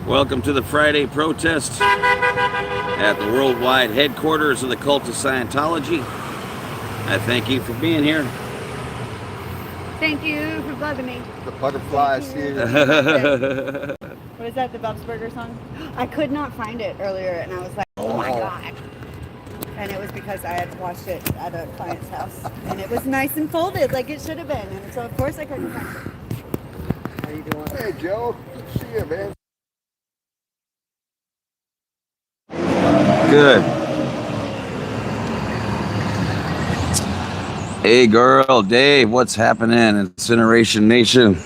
Welcome to the Friday protest at the worldwide headquarters of the cult of Scientology. I thank you for being here. Thank you for bugging me. The butterflies here. What is that, the Bob's Burger song? I could not find it earlier, and I was like, oh my God. And it was because I had watched it at a client's house, and it was nice and folded like it should have been, and so of course I couldn't find it. How you doing? Hey, Joe. Good to see you, man. Good. Hey girl, Dave, what's happening? Incineration Nation.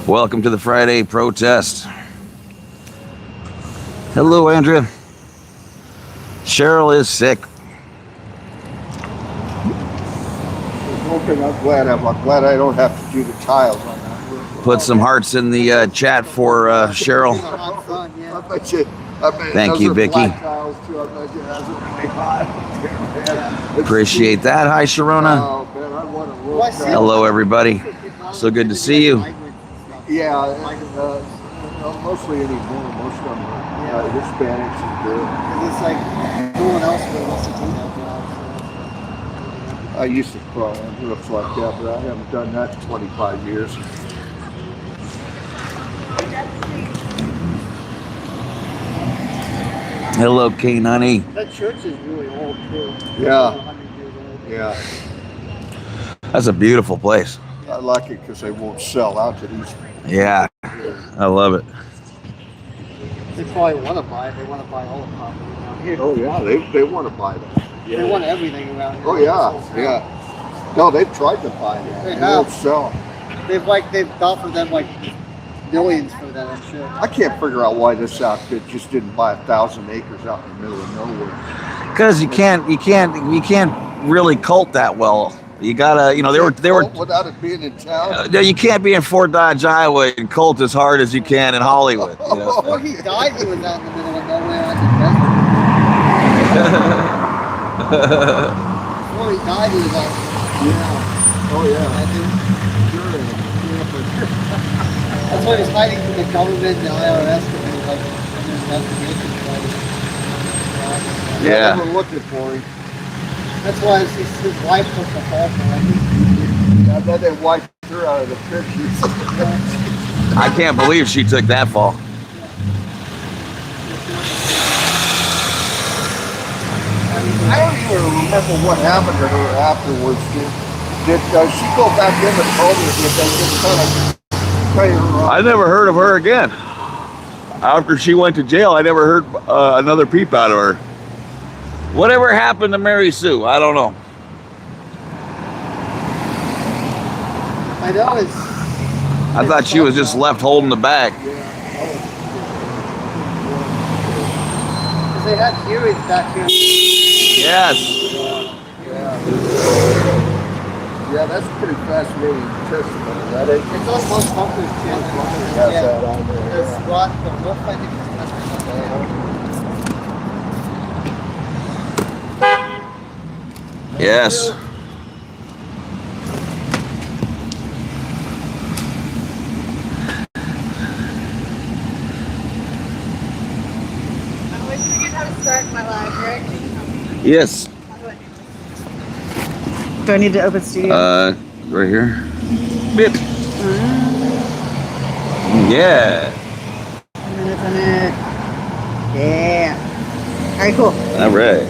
Welcome to the Friday protest. Hello, Andrea. Cheryl is sick. One thing I'm glad I don't have to do the tiles on that. Put some hearts in the chat for Cheryl. Thank you, Vicky. Appreciate that. Hi, Sharona. Hello, everybody. So good to see you. Yeah, mostly anymore. Most of them are Hispanics and good. It's like no one else really wants to do that. I used to crawl on roofs like that, but I haven't done that in 25 years. Hello, K90. That church is really old too. Yeah. Yeah. That's a beautiful place. I like it because they won't sell out to these. Yeah, I love it. They probably want to buy it. They want to buy all the property around here. Oh yeah, they want to buy them. They want everything around here. Oh yeah, yeah. No, they've tried to buy them. They won't have. sell. They've offered them like millions for that and shit. I can't figure out why this outfit just didn't buy 1,000 acres out in the middle of nowhere. Because you can't really cult that well. You gotta, they were without it being in town. You can't be in Fort Dodge, Iowa, and cult as hard as you can in Hollywood. Before he died, he was out in the middle of nowhere on the desert. Before he died, he was out. Yeah. Oh yeah. That's why he was hiding from the government and the IRS because he was like under investigation. Yeah. They were looking for him. That's why his wife took the fall for him. I bet they wiped her out of the pictures. I can't believe she took that fall. I don't even remember what happened to her afterwards. Did she go back in and told her that they just kind of pay her off? I never heard of her again. After she went to jail, I never heard another peep out of her. Whatever happened to Mary Sue? I don't know. I know I thought she was just left holding the bag. Because they had hearings back here. Yes. Yeah, that's pretty fascinating testimony. That ain't. It's on most Bunkers channel. That on there. There's Rod, the Wolf, I think. Yes. I always forget how to start my live, Rick. Yes. Do I need to open studio? Right here. Bit. Yeah. Minutes on it. Yeah. All right, cool. All right.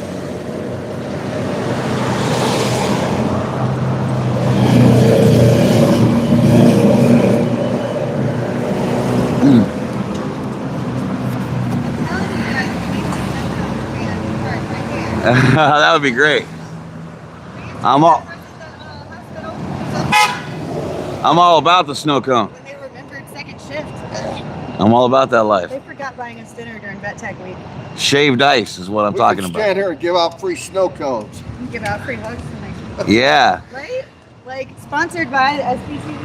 That would be great. I'm all about the snow cone. When they remembered second shift. I'm all about that life. They forgot buying us dinner during Vet Tech Week. Shaved ice is what I'm talking about. Stand here and give out free snow cones. We give out free hugs tonight. Yeah. Right? Like, sponsored by the SPTV.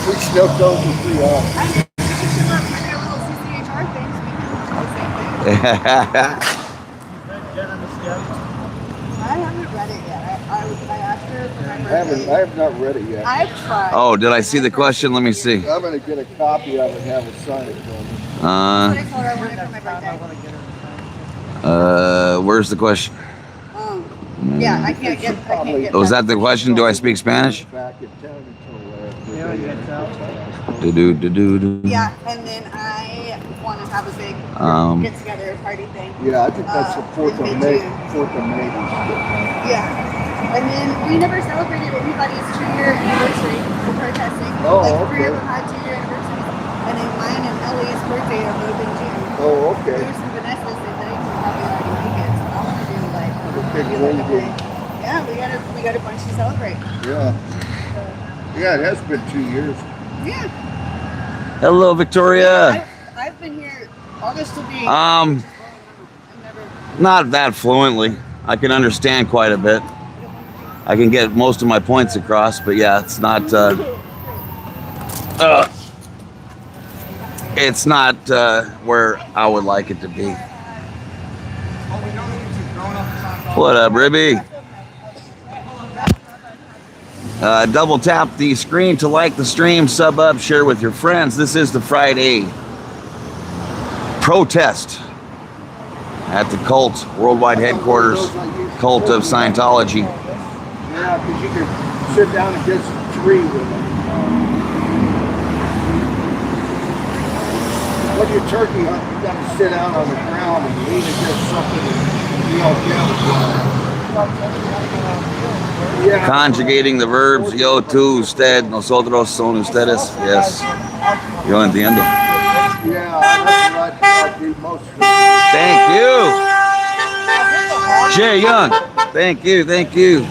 Free snow cones and free all. I mean, we can show up for their little CCHR things. We can do the same thing. I haven't read it yet. I asked her for my birthday. I have not read it yet. I've tried. Oh, did I see the question? Let me see. I'm gonna get a copy of it and have it signed for me. That's what I told her I wanted for my birthday. Where's the question? Yeah, I can't get. Was that the question? Do I speak Spanish? Back in town until Yeah, it gets out. Do. Yeah, and then I want to have a big get together party thing. Yeah, I think that's the 4th of in May. mid-June. 4th of May. Yeah, and then we never celebrated anybody's 2-year anniversary for protesting. Oh, like 3 okay. of them had 2-year anniversaries, and then mine and Ellie's birthday are both in June. Oh, okay. There's some Vanessa's that they can probably already make it, so I want to do like big maybe like a wing big. Yeah, we got a bunch to celebrate. Yeah. Yeah, it has been 2 years. Yeah. Hello, Victoria. I've been here. August will be. Um, I've never. Not that fluently. I can understand quite a bit. I can get most of my points across, but yeah, it's not. It's not where I would like it to be. What up, Ribby? Double tap the screen to like the stream, sub up, share with your friends. This is the Friday protest at the cult worldwide headquarters, cult of Scientology. Yeah, because you can sit down against a tree with them. When you're turkey hunting, you got to sit down on the ground and lean against something and be all down. Yeah. Conjugating the verbs yo, tú, usted, nosotros, son ustedes. Yes. Yo entiendo. Yeah, that's what I do most of the time. Thank you. Jay Young. Thank you. Thank you.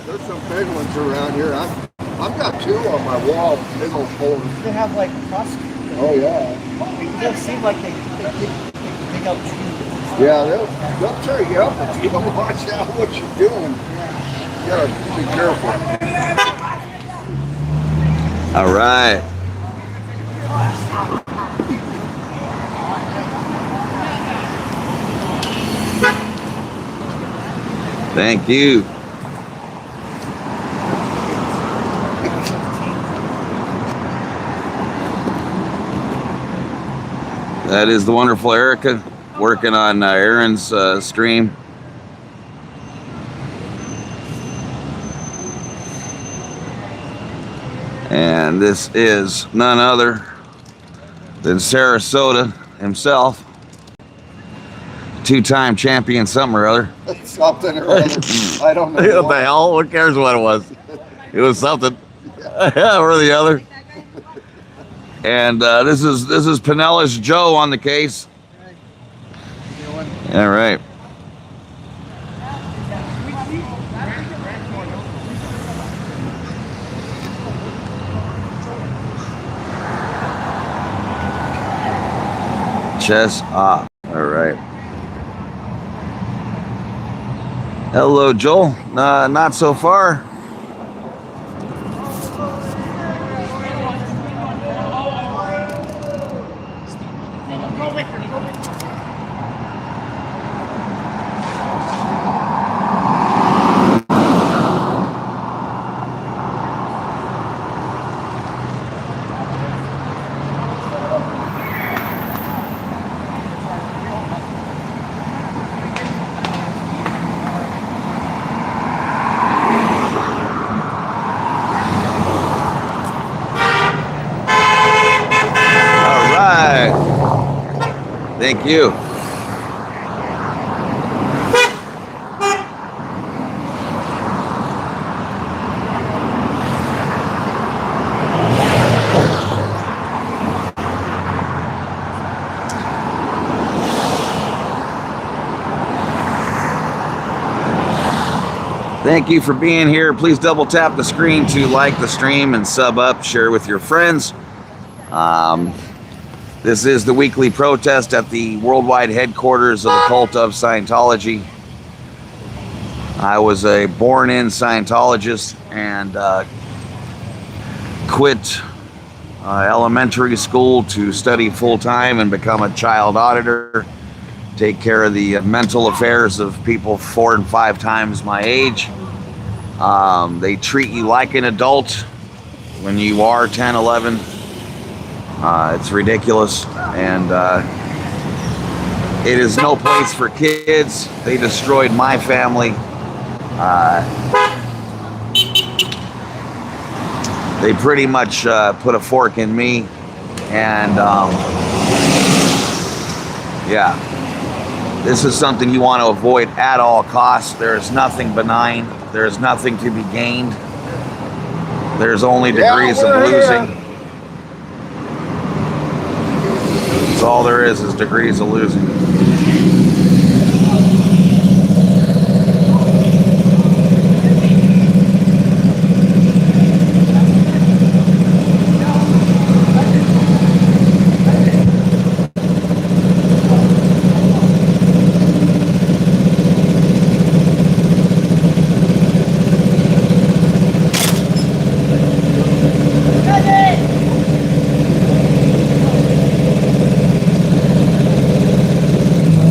There's some big ones around here. I've got 2 on my wall, big old folders. They have like prosecutors. Oh, yeah. It doesn't seem like they pick up trees. Yeah, they'll tear you up if you don't watch out what you're doing. You gotta be careful. All right. Thank you. That is the wonderful Erica working on Aaron's stream. And this is none other than Sarasota himself, 2-time champion something or other. Something or other. I don't know. What the hell? Who cares what it was? It was something or the other. And this is Pinellas Joe on the case. All right. Chess off. All right. Hello, Joel. Not so far. Thank you. Thank you for being here. Please double tap the screen to like the stream and sub up, share with your friends. This is the weekly protest at the worldwide headquarters of the cult of Scientology. I was a born-in Scientologist and quit elementary school to study full-time and become a child auditor, take care of the mental affairs of people 4 and 5 times my age. They treat you like an adult when you are 10, 11. It's ridiculous, and it is no place for kids. They destroyed my family. They pretty much put a fork in me, and yeah, this is something you want to avoid at all costs. There is nothing benign. There is nothing to be gained. There's only degrees of losing. That's all there is degrees of losing.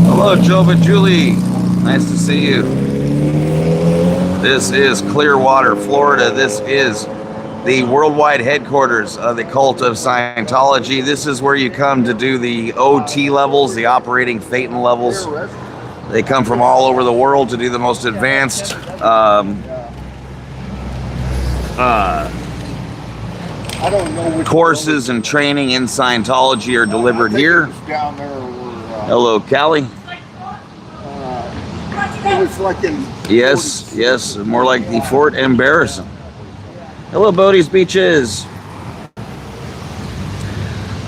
Hello, Joe and Julie. Nice to see you. This is Clearwater, Florida. This is the worldwide headquarters of the cult of Scientology. This is where you come to do the OT levels, the operating Thetan levels. They come from all over the world to do the most advanced I don't know which courses and training in Scientology are delivered here. down there were, Hello, Callie. it was like in Yes, more like the Fort Embarrassing. Hello, Bodie's Beaches.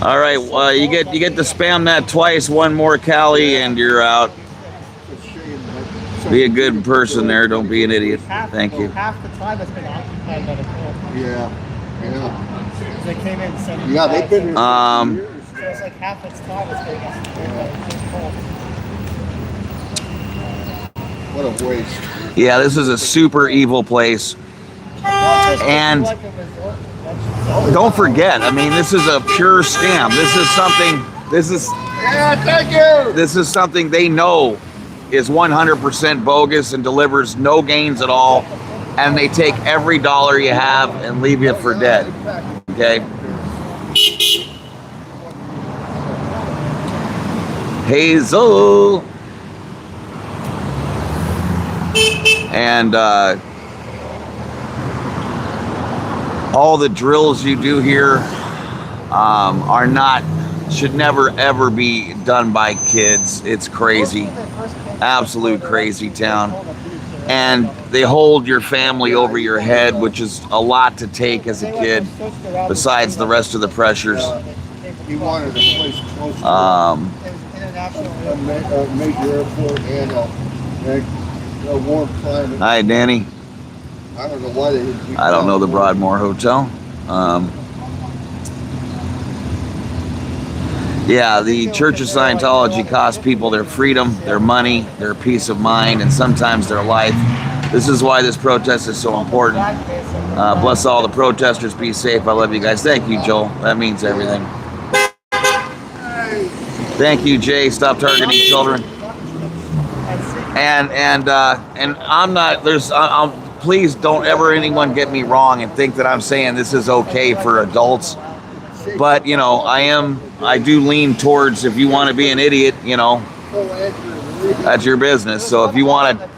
All right, you get to spam that twice. One more, Callie, and you're out. Be a good person there. Don't be an idiot. Thank you. Half the time it's been occupied by the cult. Yeah. They came in 75. Yeah, they've been here for years. So it's like half its time it's been occupied by the cult. What a waste. Yeah, this is a super evil place. And don't forget, I mean, this is a pure scam. This is Yeah, thank you. this is something they know is 100% bogus and delivers no gains at all. And they take every dollar you have and leave you for dead. Okay? Hazel. And all the drills you do here should never ever be done by kids. It's crazy. Absolute crazy town. And they hold your family over your head, which is a lot to take as a kid, besides the rest of the pressures. He wanted a place close to Um, a major airport and a warm climate. Hi, Danny. I don't know why they would do I don't know the that. Broadmoor Hotel. Yeah, the Church of Scientology costs people their freedom, their money, their peace of mind, and sometimes their life. This is why this protest is so important. Bless all the protesters. Be safe. I love you guys. Thank you, Joel. That means everything. Thank you, Jay. Stop targeting children. And I'm not. Please don't ever anyone get me wrong and think that I'm saying this is okay for adults. But you know, I do lean towards, if you want to be an idiot, you know, that's your business. So if you want to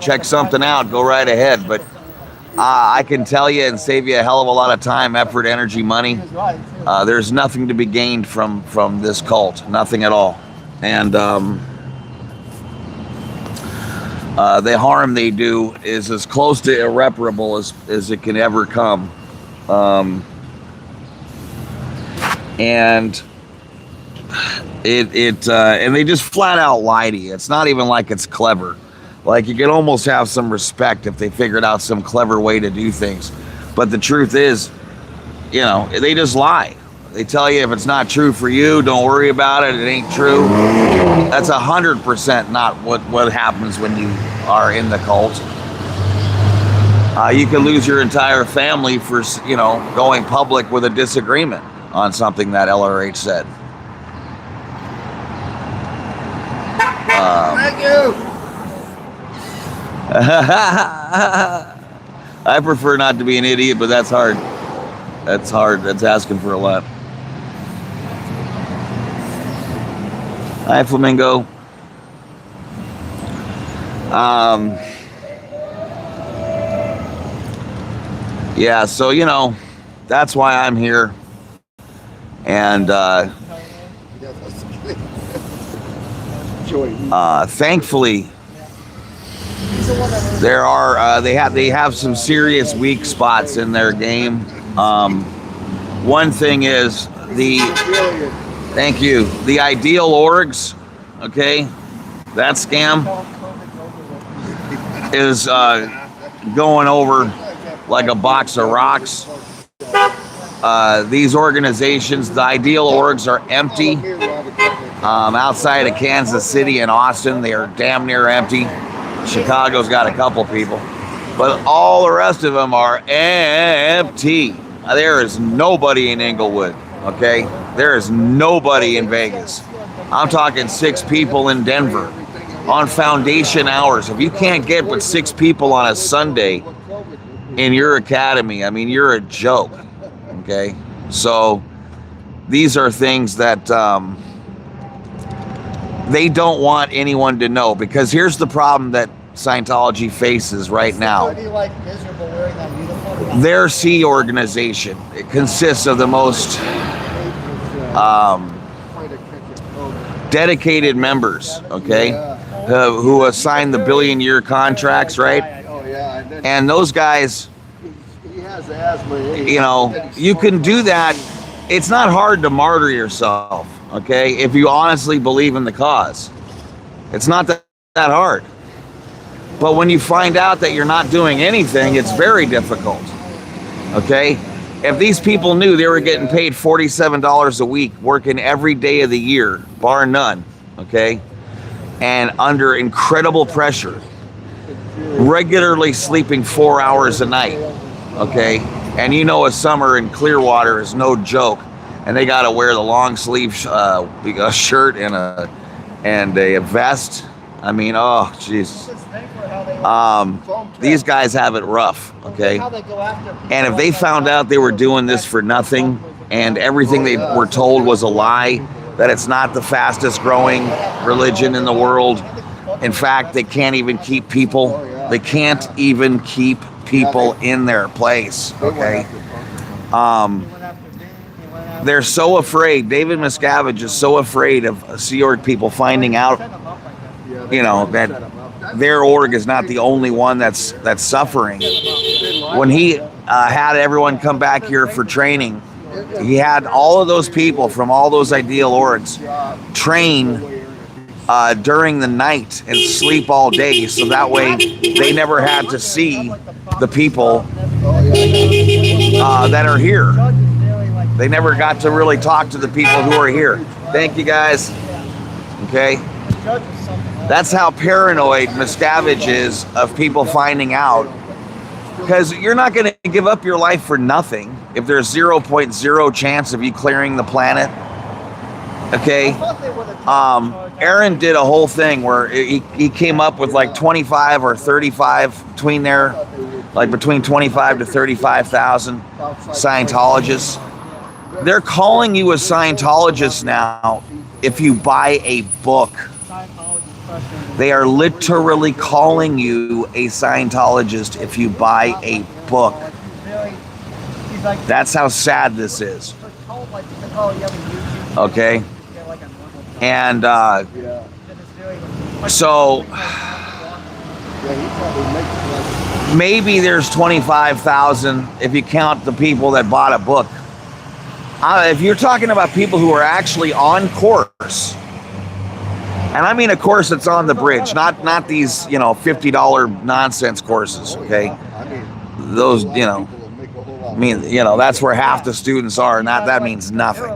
check something out, go right ahead. But I can tell you and save you a hell of a lot of time, effort, energy, money. There's nothing to be gained from this cult, nothing at all. And the harm they do is as close to irreparable as it can ever come. And and they just flat out lie to you. It's not even like it's clever. Like, you can almost have some respect if they figured out some clever way to do things. But the truth is, you know, they just lie. They tell you if it's not true for you, don't worry about it. It ain't true. That's 100% not what happens when you are in the cult. You can lose your entire family for, you know, going public with a disagreement on something that LRH said. Thank you. I prefer not to be an idiot, but that's hard. That's hard. That's asking for a lot. Hi, Flamingo. Yeah, so, you know, that's why I'm here. And thankfully, there are they have some serious weak spots in their game. One thing is the ideal orgs, okay, that scam is going over like a box of rocks. These organizations, the ideal orgs, are empty. Outside of Kansas City and Austin, they are damn near empty. Chicago's got a couple people, but all the rest of them are empty. There is nobody in Inglewood, okay? There is nobody in Vegas. I'm talking 6 people in Denver on foundation hours. If you can't get but 6 people on a Sunday in your academy, I mean, you're a joke, okay? So these are things that they don't want anyone to know, because here's the problem that Scientology faces right now. Their C organization, it consists of the most dedicated members, okay, who assign the billion-year contracts, right? And those guys, you know, you can do that. It's not hard to martyr yourself, okay, if you honestly believe in the cause. It's not that hard. But when you find out that you're not doing anything, it's very difficult, okay? If these people knew they were getting paid $47 a week, working every day of the year, bar none, okay, and under incredible pressure, regularly sleeping 4 hours a night, okay, and you know a summer in Clearwater is no joke, and they got to wear the long sleeve shirt and a vest. I mean, oh, jeez. These guys have it rough, okay? And if they found out they were doing this for nothing and everything they were told was a lie, that it's not the fastest growing religion in the world, in fact, they can't even keep people, in their place, okay? They're so afraid. David Miscavige is so afraid of Sea Org people finding out, you know, that their org is not the only one that's suffering. When he had everyone come back here for training, he had all of those people from all those ideal orgs train during the night and sleep all day, so that way they never had to see the people that are here. They never got to really talk to the people who are here. Thank you, guys. Okay. That's how paranoid Miscavige is of people finding out. Because you're not going to give up your life for nothing if there's 0.0 chance of you clearing the planet. Okay. Aaron did a whole thing where he came up with like 25 or 35 between there, like between 25 to 35,000 Scientologists. They're calling you a Scientologist now if you buy a book. They are literally calling you a Scientologist if you buy a book. That's how sad this is. Okay? And so maybe there's 25,000 if you count the people that bought a book. If you're talking about people who are actually on course, and I mean a course that's on the bridge, not these, you know, $50 nonsense courses, okay? Those, you know, I mean, you know, that's where half the students are, and that means nothing.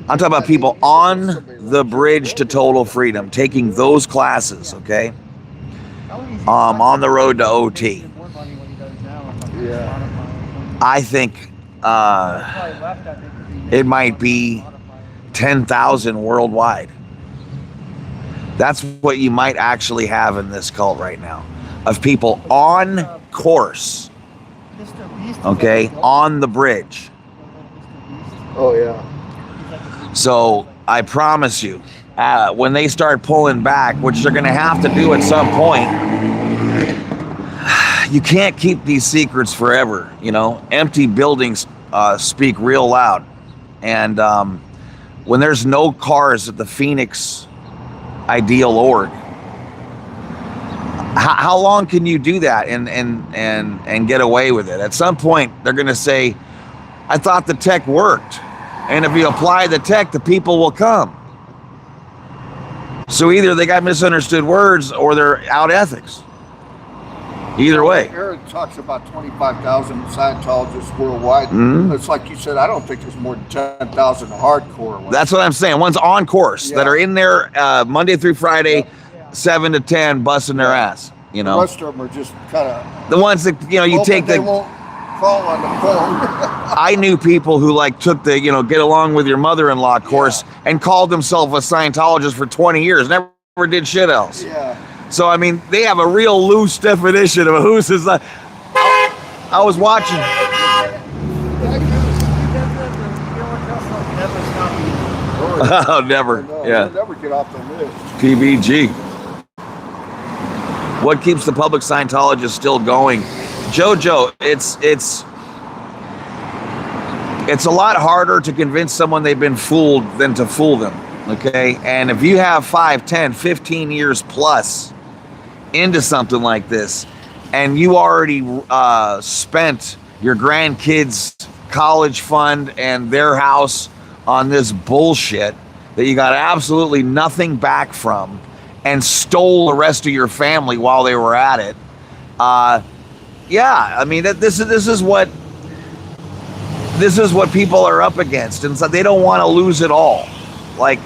I'm talking about people on the bridge to total freedom, taking those classes, okay? On the road to OT. I think it might be 10,000 worldwide. That's what you might actually have in this cult right now, of people on course Mr. Beast. okay, on the bridge. Oh yeah. So I promise you, when they start pulling back, which they're going to have to do at some point, you can't keep these secrets forever. You know, empty buildings speak real loud. And when there's no cars at the Phoenix Ideal Org, how long can you do that and get away with it? At some point, they're going to say, I thought the tech worked. And if you apply the tech, the people will come. So either they got misunderstood words or they're out ethics. Either way. Aaron talks about 25,000 Scientologists worldwide. It's like you said, I don't think there's more than 10,000 hardcore ones. That's what I'm saying. Ones on course that are in there Monday through Friday, 7 to 10, busting their ass. You know, the rest of them are just kind of the ones that, you know, you take they the. won't call on the phone. I knew people who like took the, you know, get along with your mother-in-law course and called themselves a Scientologist for 20 years, never did shit else. Yeah. So, I mean, they have a real loose definition of who's his. I was watching. Oh, never. Yeah. Never get off the list. PBG. What keeps the public Scientologists still going? Jojo, it's a lot harder to convince someone they've been fooled than to fool them, okay? And if you have 5, 10, 15 years plus into something like this, and you already spent your grandkids' college fund and their house on this bullshit that you got absolutely nothing back from, and stole the rest of your family while they were at it, yeah, I mean, this is what people are up against, and so they don't want to lose it all. Like,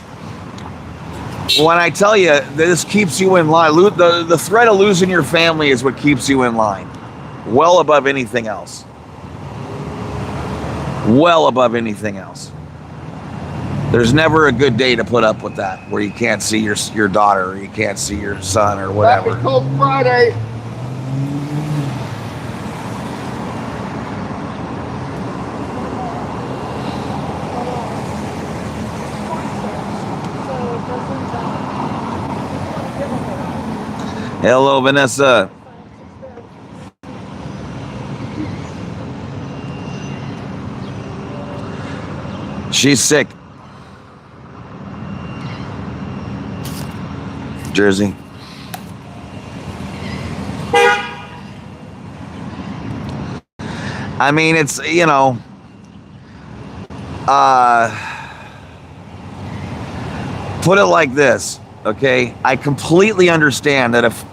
when I tell you this keeps you in line, the threat of losing your family is what keeps you in line, well above anything else. Well above anything else. There's never a good day to put up with that, where you can't see your daughter, or you can't see your son, or whatever. Happy Cold Friday. Hello, Vanessa. She's sick. Jersey. I mean, it's, you know, put it like this, okay? I completely understand that if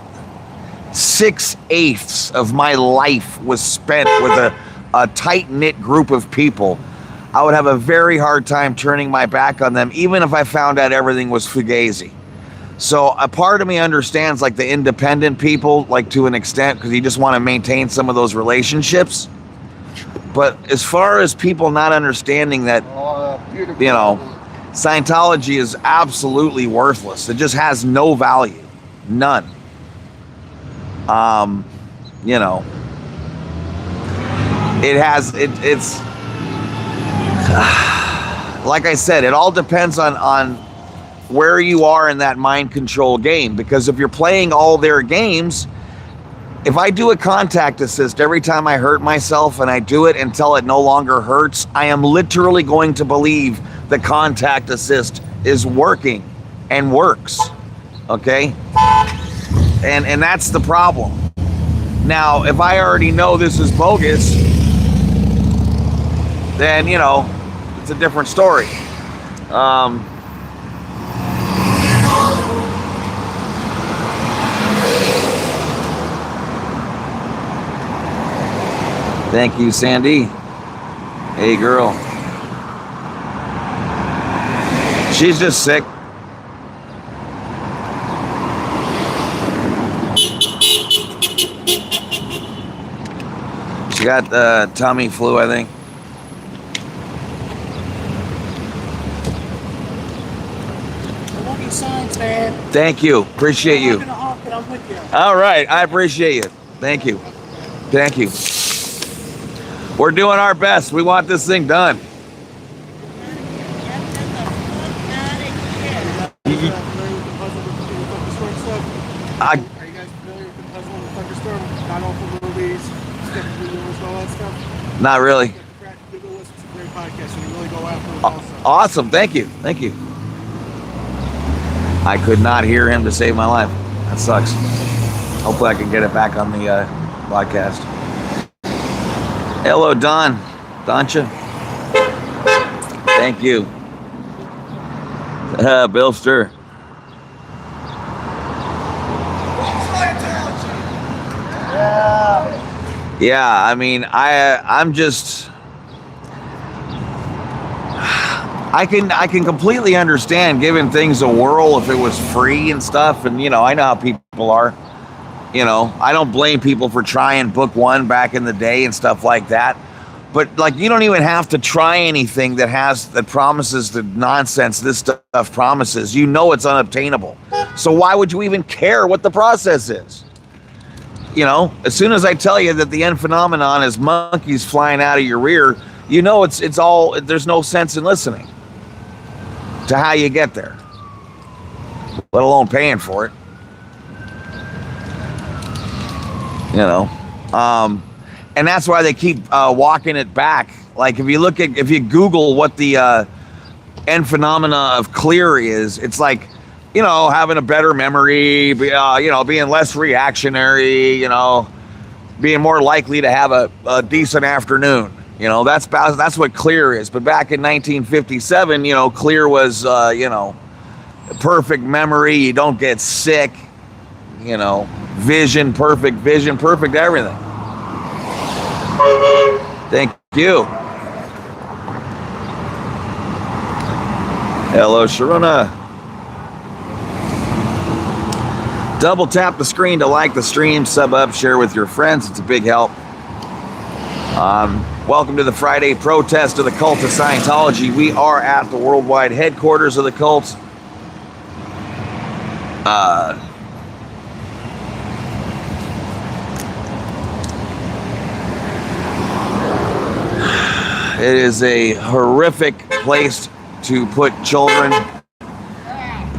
6/8 of my life was spent with a tight-knit group of people, I would have a very hard time turning my back on them, even if I found out everything was fugazi. So a part of me understands, like, the independent people, like, to an extent, because you just want to maintain some of those relationships. But as far as people not understanding that, you know, Scientology is absolutely worthless. It just has no value. None. You know, it's like I said, it all depends on where you are in that mind control game, because if you're playing all their games, if I do a contact assist every time I hurt myself, and I do it until it no longer hurts, I am literally going to believe the contact assist is working and works. Okay? And that's the problem. Now, if I already know this is bogus, then, you know, it's a different story. Thank you, Sandy. Hey, girl. She's just sick. She got the tummy flu, I think. I love your signs, man. Thank you. Appreciate you. I'm with you. All right. I appreciate you. Thank you. Thank you. We're doing our best. We want this thing done. Are you guys familiar with the puzzle with the thunderstorm stuff? I, Are you guys familiar with the puzzle with the thunderstorm? Not all for movies, Skip the Google list, all that stuff. not really. Skip the Google list. It's a great podcast, so we really go after it also. Awesome. Thank you. Thank you. I could not hear him to save my life. That sucks. Hopefully I can get it back on the podcast. Hello, Don. Doncha. Thank you. Bill Stir. Yeah, I mean, I'm just, I can completely understand giving things a whirl if it was free and stuff. And, you know, I know how people are. You know, I don't blame people for trying book one back in the day and stuff like that. But, like, you don't even have to try anything that promises the nonsense this stuff promises. You know it's unobtainable. So why would you even care what the process is? You know, as soon as I tell you that the end phenomenon is monkeys flying out of your rear, you know it's all, there's no sense in listening to how you get there, let alone paying for it. You know, and that's why they keep walking it back. Like if you Google what the end phenomena of clear is, it's like, you know, having a better memory, you know, being less reactionary, you know, being more likely to have a decent afternoon. You know, that's what clear is. But back in 1957, you know, clear was, you know, perfect memory. You don't get sick, you know, vision, perfect everything. Thank you. Hello, Sharona. Double tap the screen to like the stream, sub up, share with your friends. It's a big help. Welcome to the Friday protest of the cult of Scientology. We are at the worldwide headquarters of the cult. It is a horrific place to put children.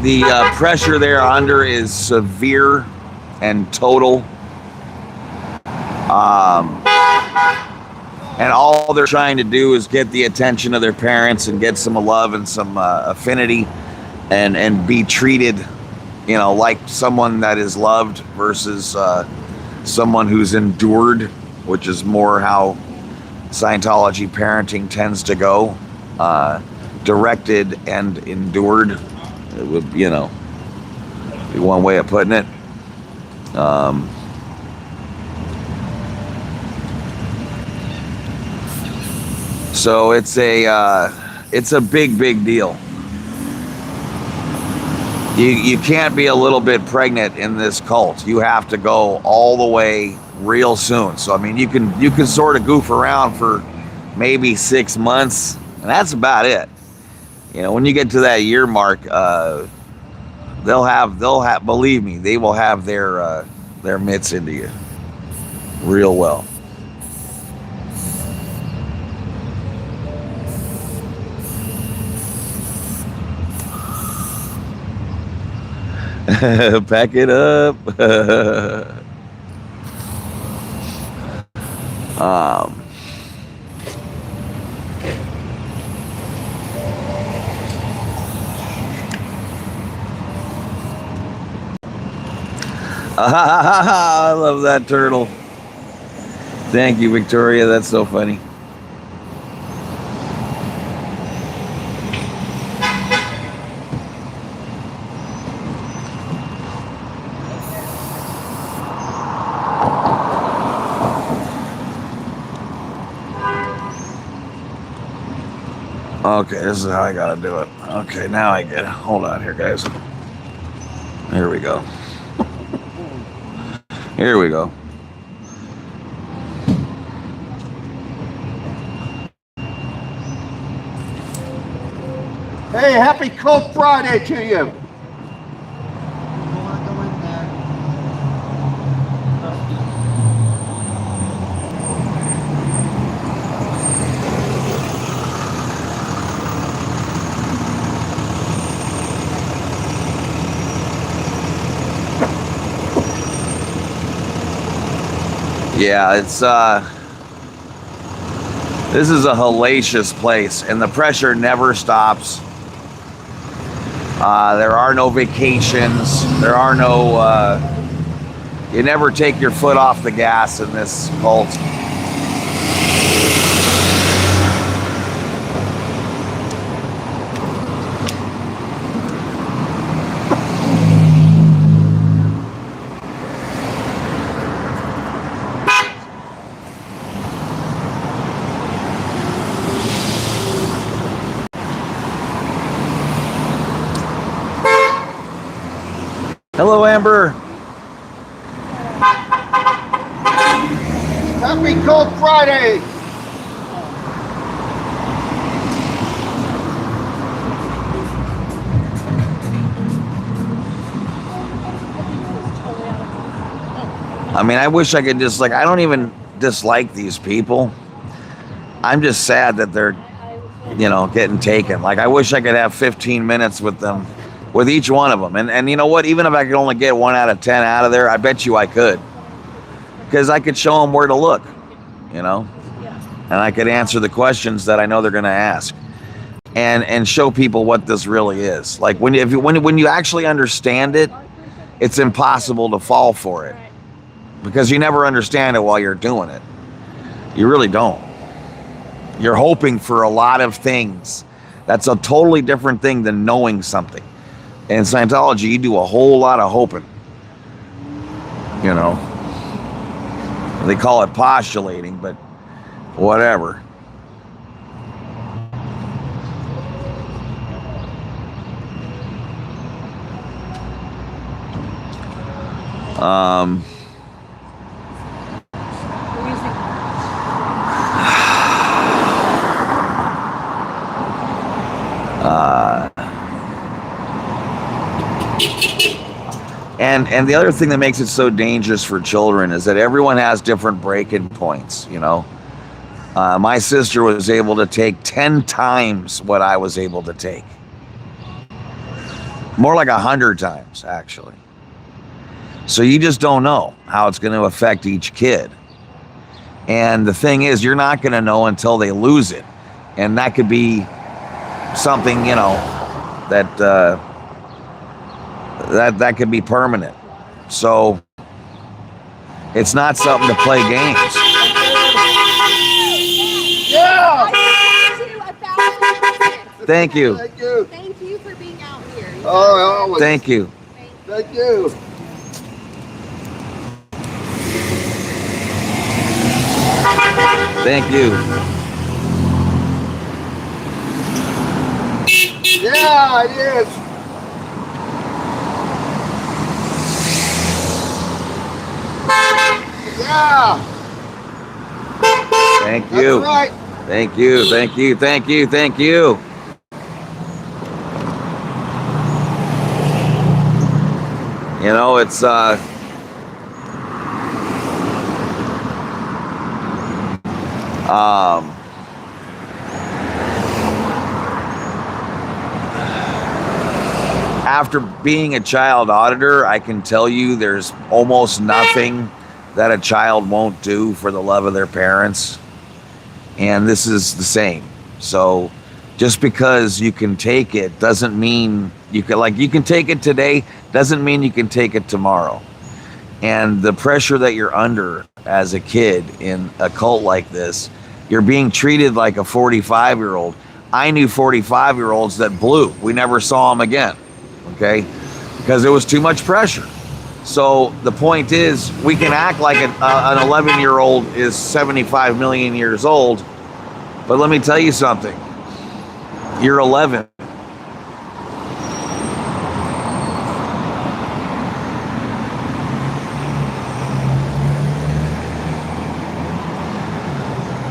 The pressure they're under is severe and total. And all they're trying to do is get the attention of their parents and get some love and some affinity and be treated, you know, like someone that is loved versus someone who's endured, which is more how Scientology parenting tends to go. Directed and endured. It would, you know, be one way of putting it. So it's a big deal. You can't be a little bit pregnant in this cult. You have to go all the way real soon. So I mean, you can sort of goof around for maybe 6 months, and that's about it. You know, when you get to that year mark, they'll have believe me, they will have their mitts into you real well. Pack it up. I love that turtle. Thank you, Victoria. That's so funny. Okay, this is how I gotta do it. Okay, now I get it. Hold on here, guys. Here we go. Here we go. Hey, happy Cult Friday to you. Yeah, it's this is a hellacious place, and the pressure never stops. There are no vacations. There are no. You never take your foot off the gas in this cult. Hello, Amber. Happy Cold Friday! I mean, I wish I could just, like, I don't even dislike these people. I'm just sad that they're, you know, getting taken. Like, I wish I could have 15 minutes with them, with each one of them. And you know what? Even if I could only get 1 out of 10 out of there, I bet you I could. Because I could show them where to look, you know? And I could answer the questions that I know they're going to ask. And show people what this really is. Like, when you actually understand it, it's impossible to fall for it. Because you never understand it while you're doing it. You really don't. You're hoping for a lot of things. That's a totally different thing than knowing something. In Scientology, you do a whole lot of hoping. You know. They call it postulating, but whatever. And the other thing that makes it so dangerous for children is that everyone has different break-in points, you know. My sister was able to take 10 times what I was able to take. More like 100 times, actually. So you just don't know how it's going to affect each kid. And the thing is, you're not going to know until they lose it. And that could be something, you know, that could be permanent. So it's not something to play games. Yeah! Thank you. Thank you. Thank you for being out here. Oh, always. Thank you. Thank you. Thank you. Yeah, it is. Yeah. Thank you. That's right. Thank you. Thank you. Thank you. Thank you. You know, it's after being a child auditor, I can tell you there's almost nothing that a child won't do for the love of their parents. And this is the same. So just because you can take it doesn't mean you can take it today, doesn't mean you can take it tomorrow. And the pressure that you're under as a kid in a cult like this, you're being treated like a 45-year-old. I knew 45-year-olds that blew. We never saw them again, okay? Because there was too much pressure. So the point is, we can act like an 11-year-old is 75 million years old, but let me tell you something. You're 11.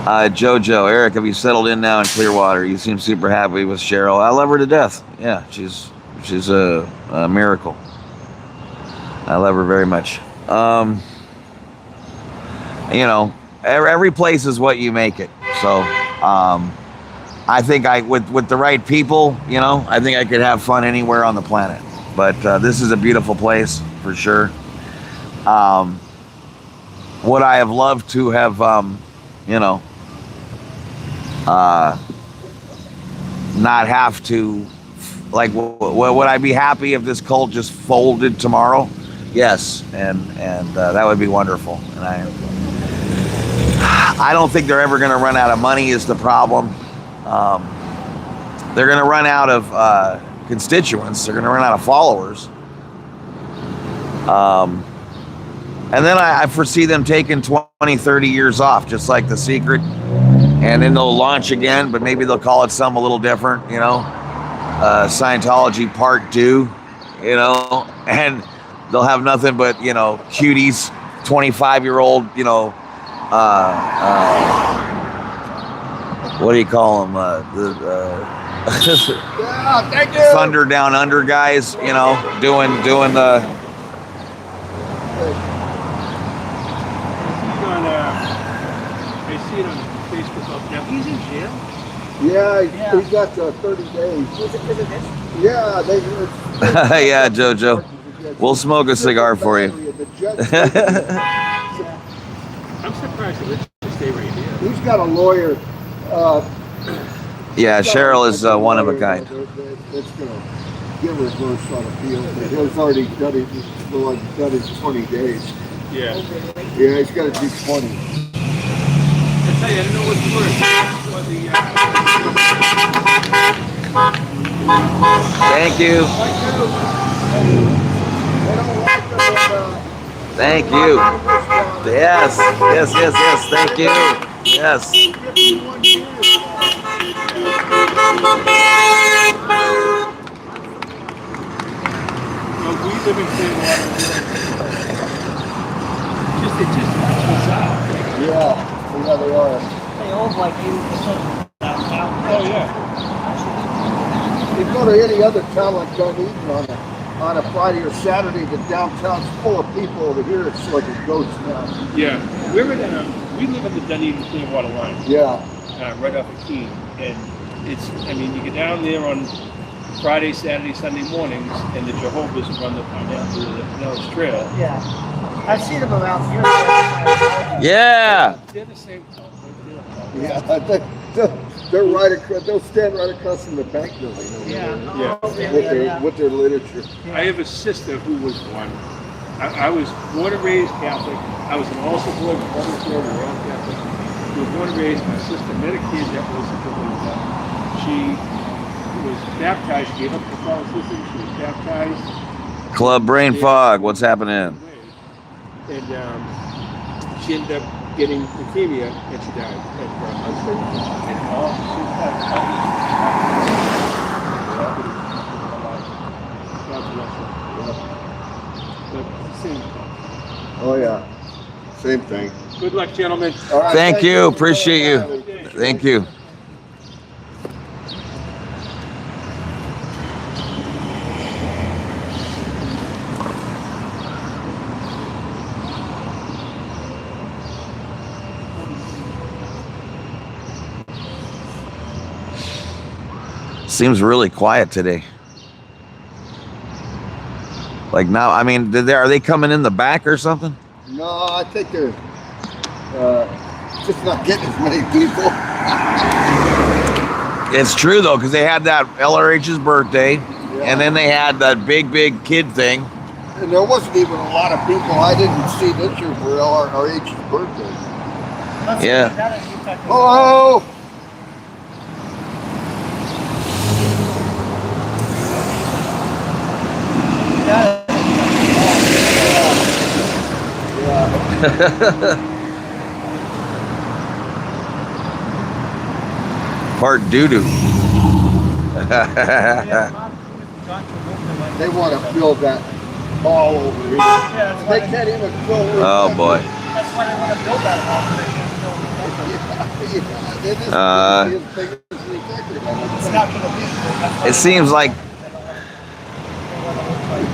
Jojo, Eric, have you settled in now in Clearwater? You seem super happy with Cheryl. I love her to death. Yeah, she's a miracle. I love her very much. You know, every place is what you make it. So I think with the right people, you know, I think I could have fun anywhere on the planet. But this is a beautiful place for sure. would I have loved to have, you know, not have to, like, would I be happy if this cult just folded tomorrow? Yes, and that would be wonderful. And I don't think they're ever going to run out of money is the problem. They're going to run out of constituents. They're going to run out of followers. And then I foresee them taking 20, 30 years off, just like The Secret. And then they'll launch again, but maybe they'll call it something a little different, you know. Scientology Part 2, you know. And they'll have nothing but, you know, cuties, 25-year-old, you know, what do you call them? Yeah, thank you. Thunder Down Under guys, you know, doing the. I see it on Facebook. Now he's in jail. Yeah, he got 30 days. Was it because of this? Yeah, they. Yeah, JoJo. We'll smoke a cigar for you. I'm surprised he let you stay right here. He's got a lawyer. Yeah, Cheryl is one of a kind. That's going to give her reverse on appeal. He's already done it. He's done his 20 days. Yeah. Yeah, he's got to do 20. I tell you, I don't know what's worse. Thank you. Thank you. Yes. Thank you. Yes. Well, we live in Clearwater. It just bizarre. Yeah, they are. They own like 80% downtown. Oh yeah. If you go to any other town like Dunedin on a Friday or Saturday, the downtown's full of people. Over here, it's like a ghost town. Yeah. We're in we live in the Dunedin Clearwater line. Yeah. Right off of Keene, and it's. I mean, you get down there on Friday, Saturday, Sunday mornings, and the Jehovah's run down to the Pinellas Trail. Yeah. I've seen them around here. Yeah. They're the same color. Yeah, they're right across. They'll stand right across from the bank building. Yeah. With their literature. I have a sister who was one. I was born and raised Catholic. I was an also boy, brother, we were all Catholic. We were born and raised. My sister met a kid that was she was baptized. She gave up Catholicism. She was baptized. Club Brain Fog. What's happening? And she ended up getting leukemia, and she died. And her husband and all she had. God bless her. But same. Oh yeah, same thing. Good luck, gentlemen. All right, Thank you. Appreciate you. Thank you. Seems really quiet today. Like now, I mean, are they coming in the back or something? No, I think they're just not getting as many people. It's true though, because they had that LRH's birthday, and then they had that big kid thing. And there wasn't even a lot of people. I didn't see this year for LRH's birthday. Yeah. Hello. Part doo-doo. They want to build that all over here. They can't even fill it. Oh boy. That's why they want to build that It's not going to be. It seems like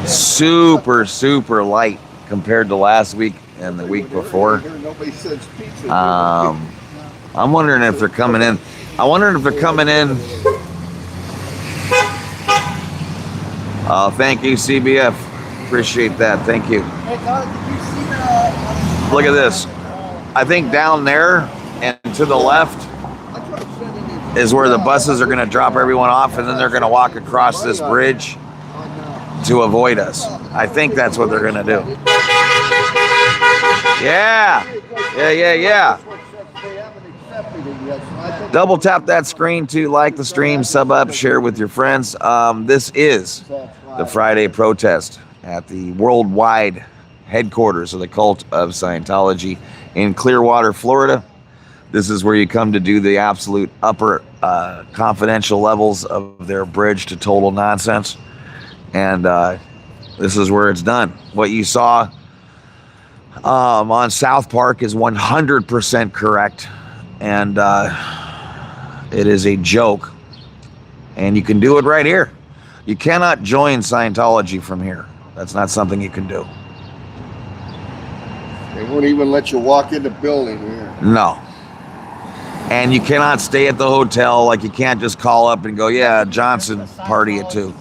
super light compared to last week and the week before. Nobody says pizza. I'm wondering if they're coming in. I wonder if they're coming in. Thank you, CBF. Appreciate that. Thank you. Hey, Todd, did you see that? Look at this. I think down there and to the left is where the buses are going to drop everyone off, and then they're going to walk across this bridge to avoid us. I think that's what they're going to do. Yeah. Double tap that screen to like the stream, sub up, share with your friends. This is the Friday protest at the worldwide headquarters of the cult of Scientology in Clearwater, Florida. This is where you come to do the absolute upper confidential levels of their bridge to total nonsense. And this is where it's done. What you saw on South Park is 100% correct. And it is a joke. And you can do it right here. You cannot join Scientology from here. That's not something you can do. They won't even let you walk in the building here. No. And you cannot stay at the hotel. Like, you can't just call up and go, yeah, Johnson party at 2.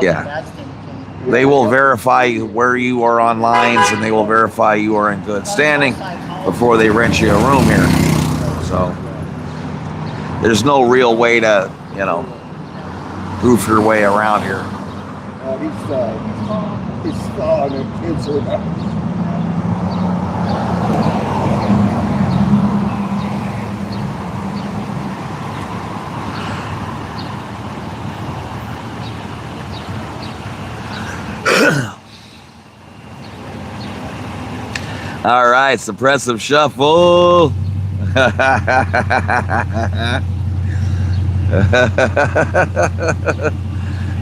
Yeah. They will verify where you are on lines, and they will verify you are in good standing before they rent you a room here. So there's no real way to, goof your way around here. He's stalling and kids are All right, suppressive shuffle.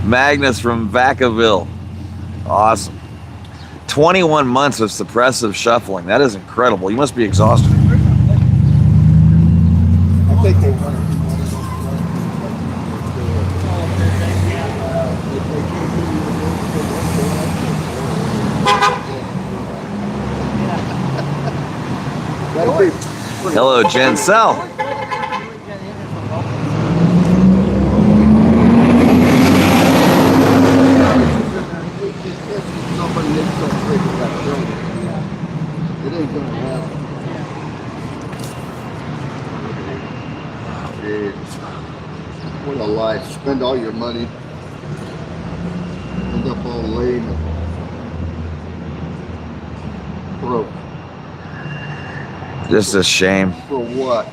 Magnus from Vacaville. Awesome. 21 months of suppressive shuffling. That is incredible. You must be exhausted. I think they want to. Hello, Jen Sell. It ain't gonna happen. What a life. Spend all your money. End up all lame and broke. Just a shame. For what?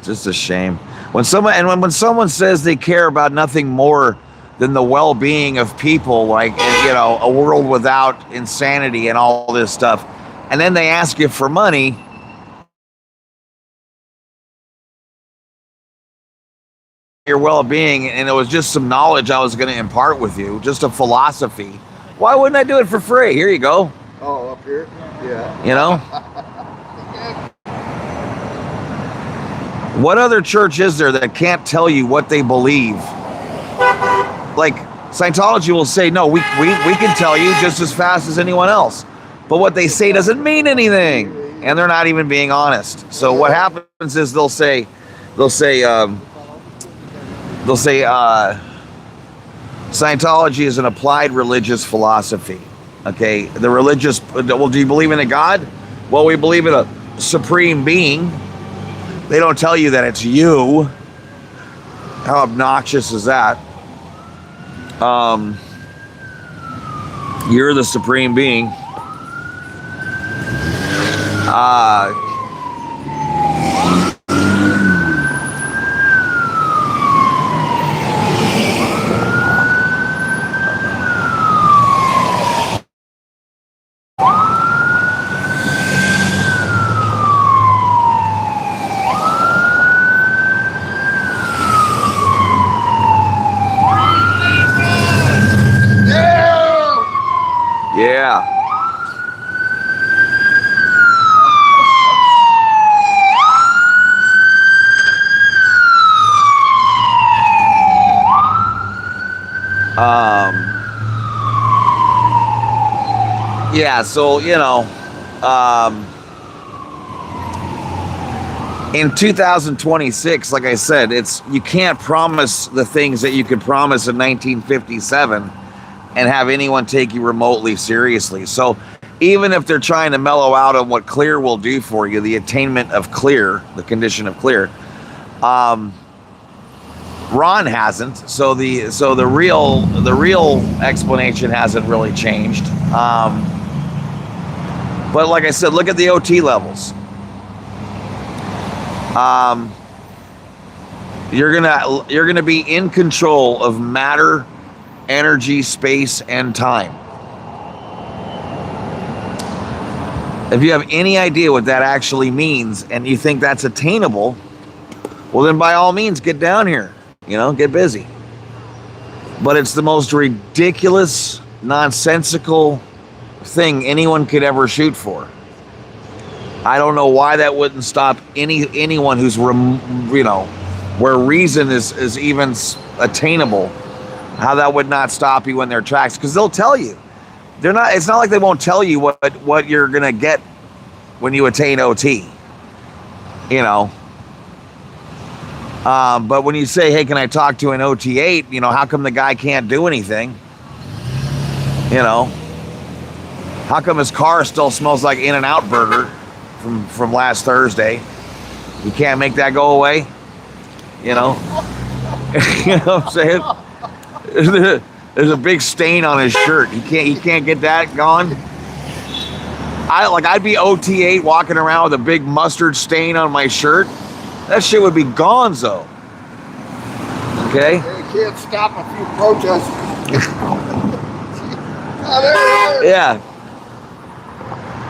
Just a shame. When someone says they care about nothing more than the well-being of people, like, a world without insanity and all this stuff, and then they ask you for money, your well-being, and it was just some knowledge I was going to impart with you, just a philosophy. Why wouldn't I do it for free? Here you go. Oh, up here? Yeah. What other church is there that can't tell you what they believe? Like, Scientology will say, no, we can tell you just as fast as anyone else. But what they say doesn't mean anything. And they're not even being honest. So what happens is they'll say, Scientology is an applied religious philosophy. Okay, well, do you believe in a God? Well, we believe in a supreme being. They don't tell you that it's you. How obnoxious is that? You're the supreme being. Yeah. Yeah, so, in 2026, like I said, you can't promise the things that you could promise in 1957 and have anyone take you remotely seriously. So even if they're trying to mellow out on what clear will do for you, the attainment of clear, the condition of clear, Ron hasn't. So the real explanation hasn't really changed. But like I said, look at the OT levels. You're gonna be in control of matter, energy, space, and time. If you have any idea what that actually means and you think that's attainable, well then by all means get down here, get busy. But it's the most ridiculous, nonsensical thing anyone could ever shoot for. I don't know why that wouldn't stop anyone who's where reason is even attainable, how that would not stop you in their tracks, because they'll tell you. It's not like they won't tell you what you're gonna get when you attain OT. But when you say, hey, can I talk to an OT8? How come the guy can't do anything? How come his car still smells like In-N-Out burger from last Thursday? You can't make that go away? You know what I'm saying? There's a big stain on his shirt. He can't get that gone. I'd be OT8 walking around with a big mustard stain on my shirt. That shit would be gonzo. Okay? You can't stop a few protests. Yeah.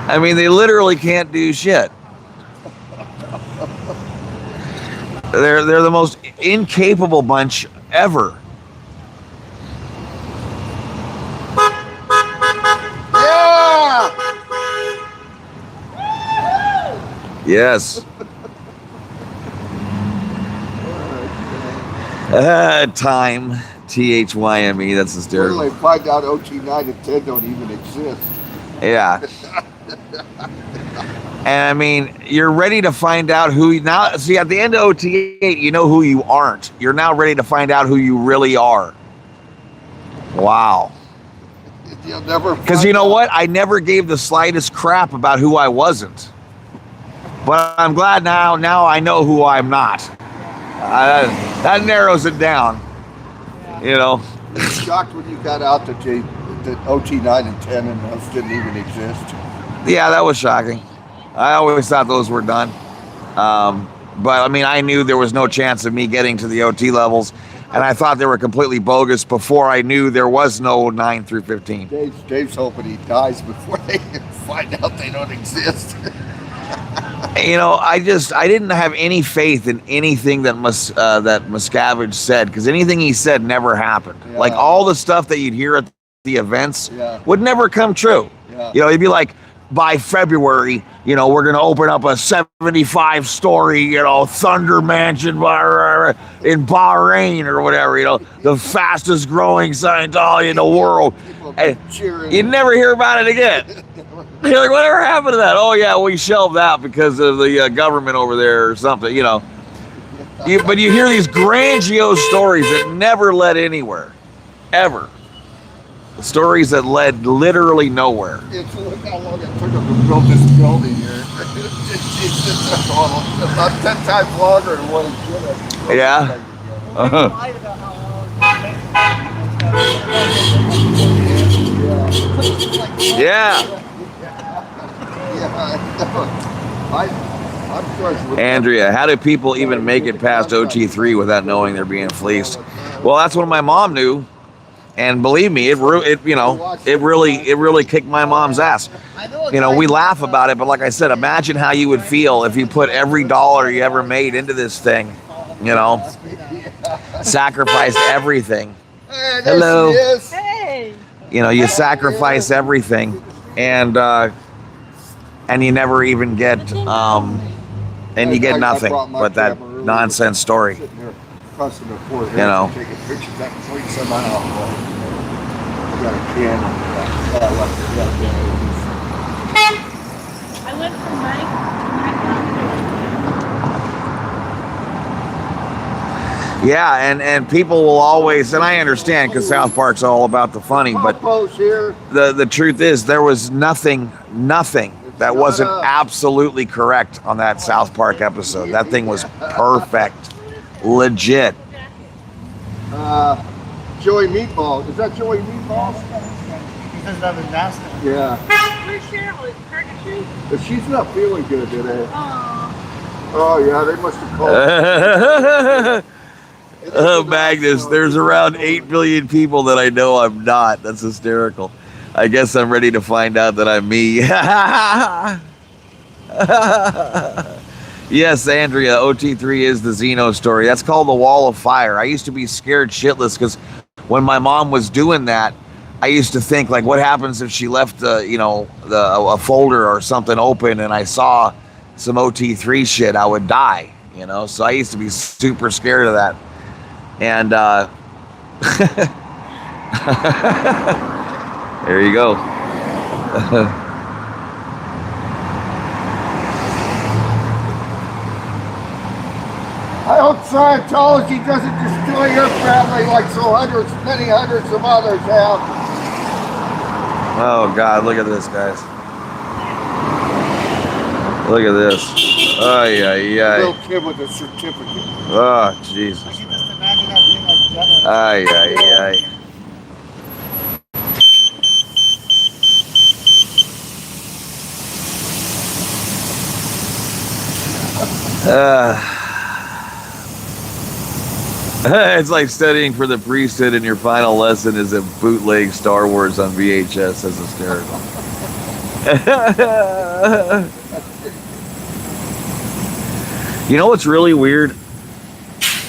I mean, they literally can't do shit. They're the most incapable bunch ever. Yeah! Yes. Time. THYME. That's hysterical. When they find out OT9 and 10 don't even exist. Yeah. And I mean, you're ready to find out who you now see at the end of OT8, you know who you aren't. You're now ready to find out who you really are. Wow. You'll never. Because you know what? I never gave the slightest crap about who I wasn't. But I'm glad now I know who I'm not. That narrows it down. You know. I'm shocked when you got out that OT9 and 10 and those didn't even exist. Yeah, that was shocking. I always thought those were done. But I mean, I knew there was no chance of me getting to the OT levels, and I thought they were completely bogus before I knew there was no 9 through 15. Dave's hoping he dies before they find out they don't exist. You know, I didn't have any faith in anything that Miscavige said, because anything he said never happened. Yeah. Like all the stuff that you'd hear at the events would never come true. Yeah. You know, he'd be like, by February, you know, we're going to open up a 75-story, Thunder Mansion in Bahrain or whatever, the fastest growing Scientology in the world. And you'd never hear about it again. You're like, whatever happened to that? Oh, yeah, we shelved that because of the government over there or something, But you hear these grandiose stories that never led anywhere, ever. Stories that led literally nowhere. It's look how long it took them to build this building here. It's about 10 times longer than what it should have. Yeah. Yeah. I'm sure. Andrea, how do people even make it past OT3 without knowing they're being fleeced? Well, that's what my mom knew. And believe me, it really kicked my mom's ass. We laugh about it, but like I said, imagine how you would feel if you put every dollar you ever made into this thing, sacrificed everything. Hey, hello. Hey. You sacrifice everything, and you never even get, and you get nothing but that nonsense story. Taking pictures that point some out. Got a can. I went from Mike Yeah, and people will always, and I understand because South Park's all about the funny, but Post here. the truth is there was nothing that wasn't absolutely correct on that South Park episode. That thing was perfect, legit. Joey Meatball. Is that Joey Meatball? He doesn't have his mask on. Yeah. Where's Cheryl? Is pregnant too? But she's not feeling good today. Aww. Oh yeah, they must have called. Oh, Magnus, there's around 8 billion people that I know I'm not. That's hysterical. I guess I'm ready to find out that I'm me. Yes, Andrea, OT3 is the Xeno story. That's called the Wall of Fire. I used to be scared shitless because when my mom was doing that, I used to think, like, what happens if she left, a folder or something open and I saw some OT3 shit, I would die, So I used to be super scared of that. And there you go. I hope Scientology doesn't destroy your family like many hundreds of others have. Oh God, look at this, guys. Look at this. Ay, ay, ay. Little kid with a certificate. Oh, Jesus. I can just imagine that being like Jenna. Ay, ay, ay. It's like studying for the priesthood and your final lesson is a bootleg Star Wars on VHS. That's hysterical. You know what's really weird?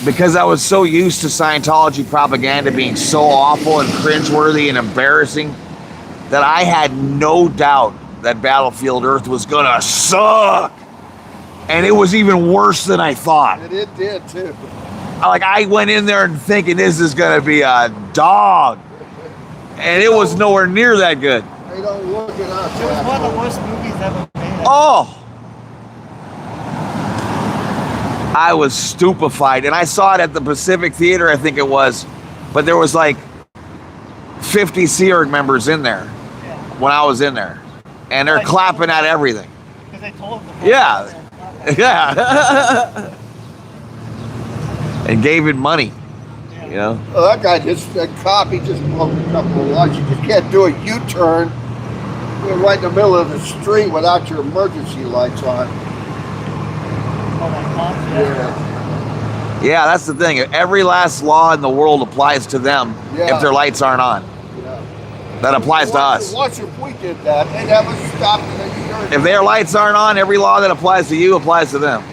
Because I was so used to Scientology propaganda being so awful and cringeworthy and embarrassing that I had no doubt that Battlefield Earth was gonna suck. And it was even worse than I thought. And it did too. Like, I went in there and thinking this is gonna be a dog. And it was nowhere near that good. They don't look at us. It was one of the worst movies ever made. Oh! I was stupefied. And I saw it at the Pacific Theater, I think it was. But there was like 50 Sea Org members in there when I was in there. And they're clapping at everything. Because they told them. Yeah. Yeah. And gave it money. Well, that guy that cop, he just broke a couple of lights. You just can't do a U-turn right in the middle of the street without your emergency lights on. Yeah, that's the thing. Every last law in the world applies to them if their lights aren't on. That applies to us. Watch if we did that, they'd have us stopped in a U-turn. If their lights aren't on, every law that applies to you applies to them.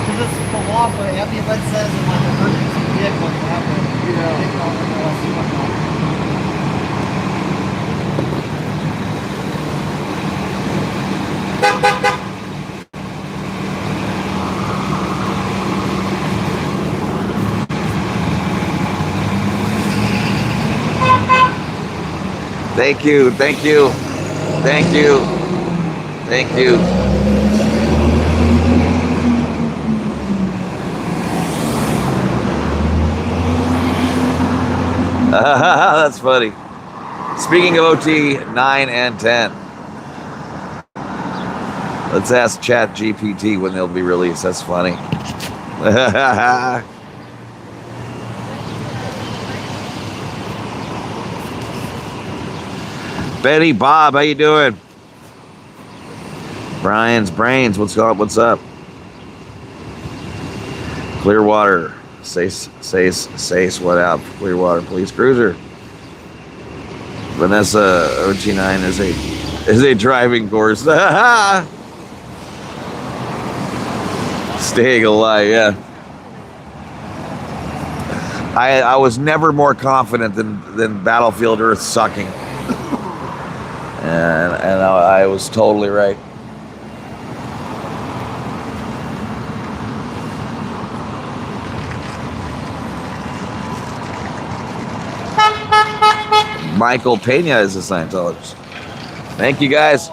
Because it's the law for ambulance says in like emergency vehicle you have to Thank you, thank you, thank you, thank you. That's funny. Speaking of OT 9 and 10, let's ask Chat GPT when they'll be released. That's funny. Betty Bob, how you doing? Brian's Brains, what's up? What's up? Clearwater, Sace, what up? Clearwater Police Cruiser. Vanessa OG9 is a driving course. Staying alive, yeah. I was never more confident than Battlefield Earth sucking. And I was totally right. Michael Pena is a Scientologist. Thank you guys.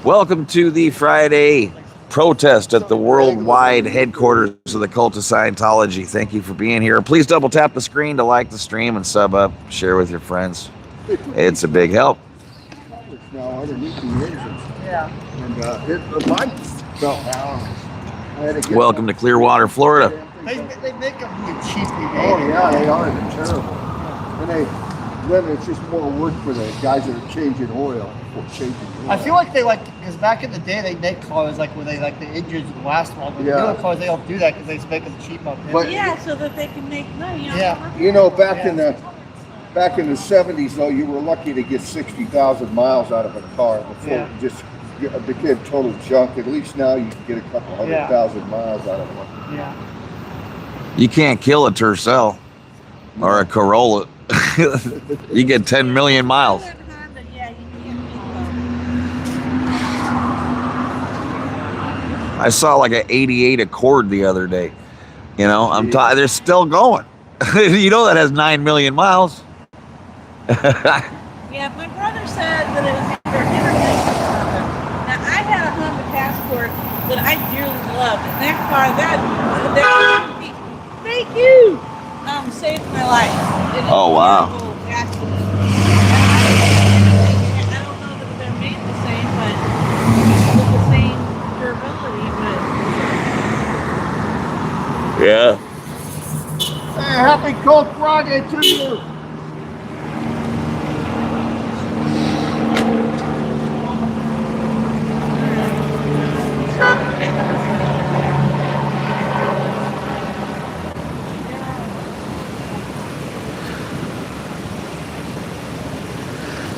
Welcome to the Friday protest at the worldwide headquarters of the cult of Scientology. Thank you for being here. Please double tap the screen to like the stream and sub up. Share with your friends. It's a big help. It's now underneath the engines. Yeah. And the bike fell down. I had to get Welcome to Clearwater, Florida. They make them cheaply made. Oh yeah, they are. They're terrible. And then it's just more work for the guys that are changing oil. I feel like because back in the day they make cars like where they like the engines would last longer. Yeah. The newer cars they don't do that because they just make them cheap up there. But- Yeah, so that they can make money. Yeah. You know, back in the 70s, though, you were lucky to get 60,000 miles out of a car before Yeah. it just became total junk. At least now you can get a couple 100,000 miles out of one. Yeah. You can't kill a Tercel or a Corolla. You get 10 million miles. Yeah, you can I saw like an 88 Accord the other day. You know, they're still going. You know that has 9 million miles. Yeah, my brother said that it was either him or his brother. Now, I had a Honda Passport that I dearly loved. And that car, thank you, saved my life. Oh, wow. I don't know that they're made the same, but with the same durability, but Yeah. Hey, happy Cold Friday to you!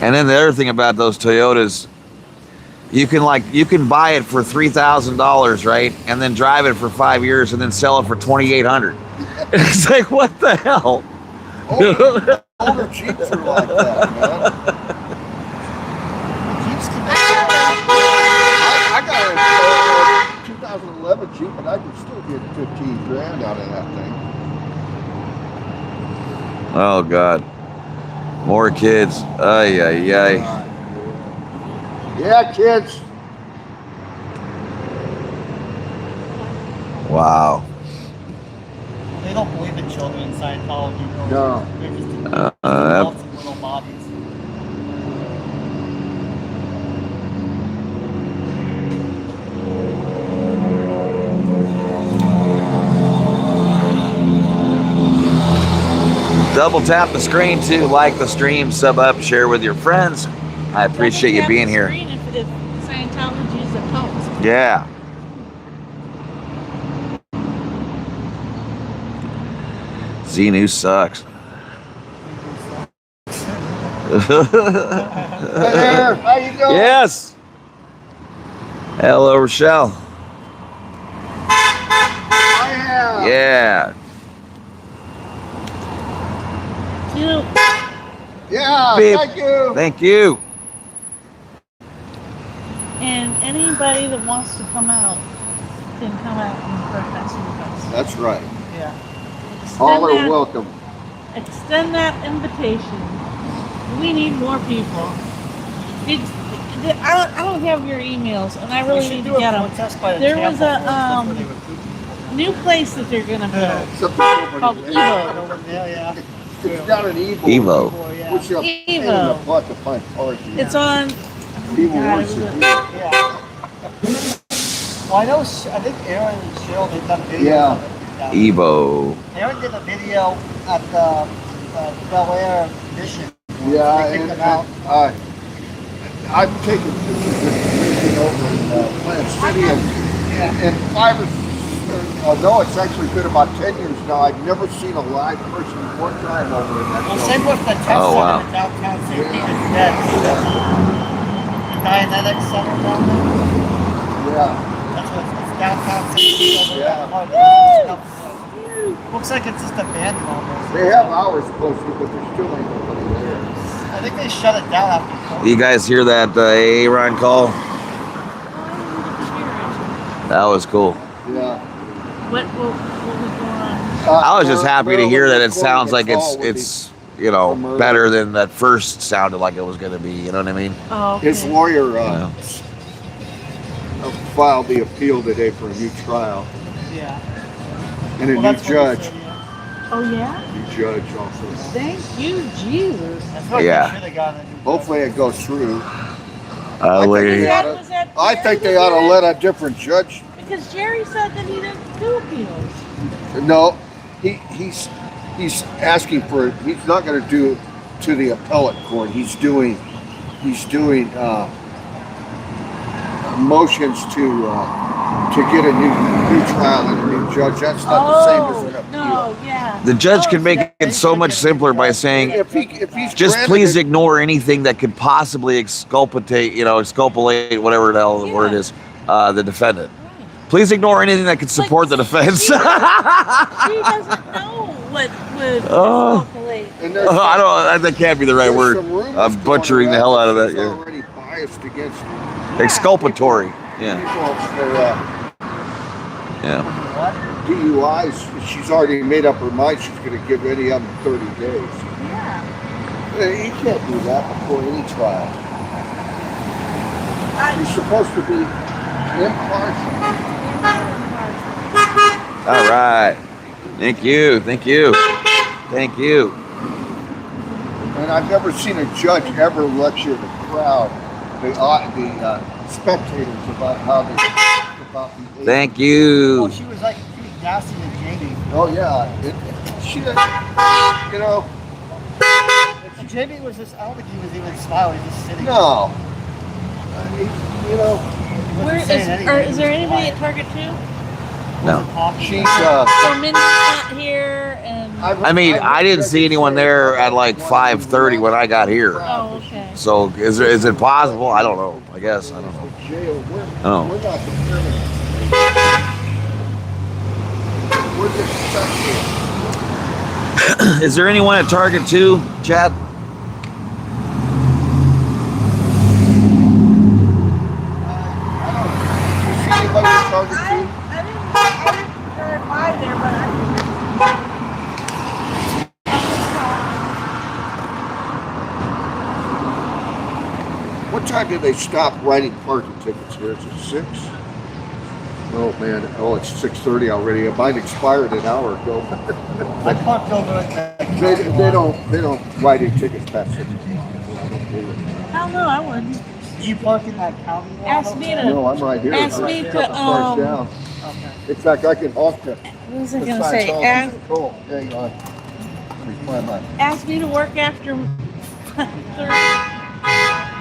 And then the other thing about those Toyotas, you can buy it for $3,000, right? And then drive it for 5 years and then sell it for $2,800. It's like, what the hell? Older Jeeps are like that, man. Jeeps can I got a 2011 Jeep, and I can still get 15 grand out of that thing. Oh, God. More kids. Ay, ay, ay. Yeah, kids. Wow. They don't believe in children in Scientology. No. They're just Uh, adults in little bodies. Double tap the screen to like the stream, sub up, share with your friends. I appreciate you being here. If Scientology is a cult. Yeah. Xenu sucks. Hey there, how you doing? Yes. Hello, Rochelle. I have. Yeah. You know, Yeah, Beep. thank you. Thank you. and anybody that wants to come out can come out and protest with us. That's right. Yeah. All are that- welcome. Extend that invitation. We need more people. I don't have your emails, and I We really should need do to get a them. protest by the There was Tampa a, Board, where they recruit people. New place that they're gonna build Something called over Evo. Yeah. It's got an Evo. Evo. Yeah. Which is a pain in the Evo. butt to find parts. It's on. Evo God, wants it to was do a- it. Yeah. Well, I know. I think Aaron and Cheryl they've done videos. Yeah. Of it. Evo. Aaron did a video at the Bel Air mission. Yeah, They picked and, them out. I've taken pictures of everything over in Plant City, and no, it's actually been about 10 years now. I've never seen a live person one time over in that Well, building. same with the test Oh, wow. center in downtown St. Peter's Dead. The Dianetics Center down there. Yeah. That's what it's downtown St. Peter's. Yeah. Looks like it's just abandoned almost. They have hours posted, but there's still ain't nobody there. I think they shut it down after COVID. You guys hear that Aaron call? That was cool. Yeah. What was going on? I was just happy to hear that it Recording sounds a like call would it's you know, better than that first sounded like it was going to be. You know what I mean? Oh, okay. His lawyer, Yeah. filed the appeal today for a new trial Yeah. and a Well, new that's what he judge. said, yeah. Oh yeah. New judge also. Thank you, Jesus. I feel like Yeah. they should have gotten a new Hopefully it goes through. Lady. Was that I think they ought to let a different judge. Because Jerry said that he didn't do appeals. No, he's asking for. He's not going to do to the appellate court. He's doing motions to get a new trial and a new judge. That's not the same as an appeal. No, yeah. The judge can make it so much simpler by saying, If he's just granted please it- ignore anything that could possibly exculpate, whatever the hell the Yeah. word is, the defendant. Please ignore anything that could support the defense. She doesn't know what would calculate. and there's I don't. That can't be the right there's word. some rumors I'm going butchering the around hell out of that. she's Yeah. already biased against Exculpatory. Yeah. people for Yeah. What? DUIs. She's already made up her mind. She's going to give any of them 30 days. Yeah. You can't do that before any trial. You're supposed to be impartial. All right. Thank you. Thank you. Thank you. And I've never seen a judge ever lecture the crowd, the spectators about how they about the. Thank Well, you. she was gassing at Jamie. Oh yeah, she, And Jamie was just, I don't think he was even smiling, he was just sitting. no. He wasn't saying anything, Is he there was anybody quiet. at Target 2? No. Talking. She's So Mindy's not here, and I mean, I didn't see anyone there at like 5:30 when I got here. oh, okay. So is it possible? I don't know. I guess I don't know. Jail. We're Oh. not determined. We're just stuck here. Is there anyone at Target 2, Chad? You see anybody at Target too? I didn't drive by there, but What time did they stop writing parking tickets here? Is it 6? Oh man, it's 6:30 already. Mine expired an hour ago. I parked over at the they don't write any tickets past 6. hell no, I wouldn't. You park in that county lot Ask over me there? to- No, I'm right here. Ask me Right to, car's down. Okay. In fact, I can honk the What was I the gonna sign say? tells Ask, me to pull. Hang on. Let me find my. ask me to work after 5:30.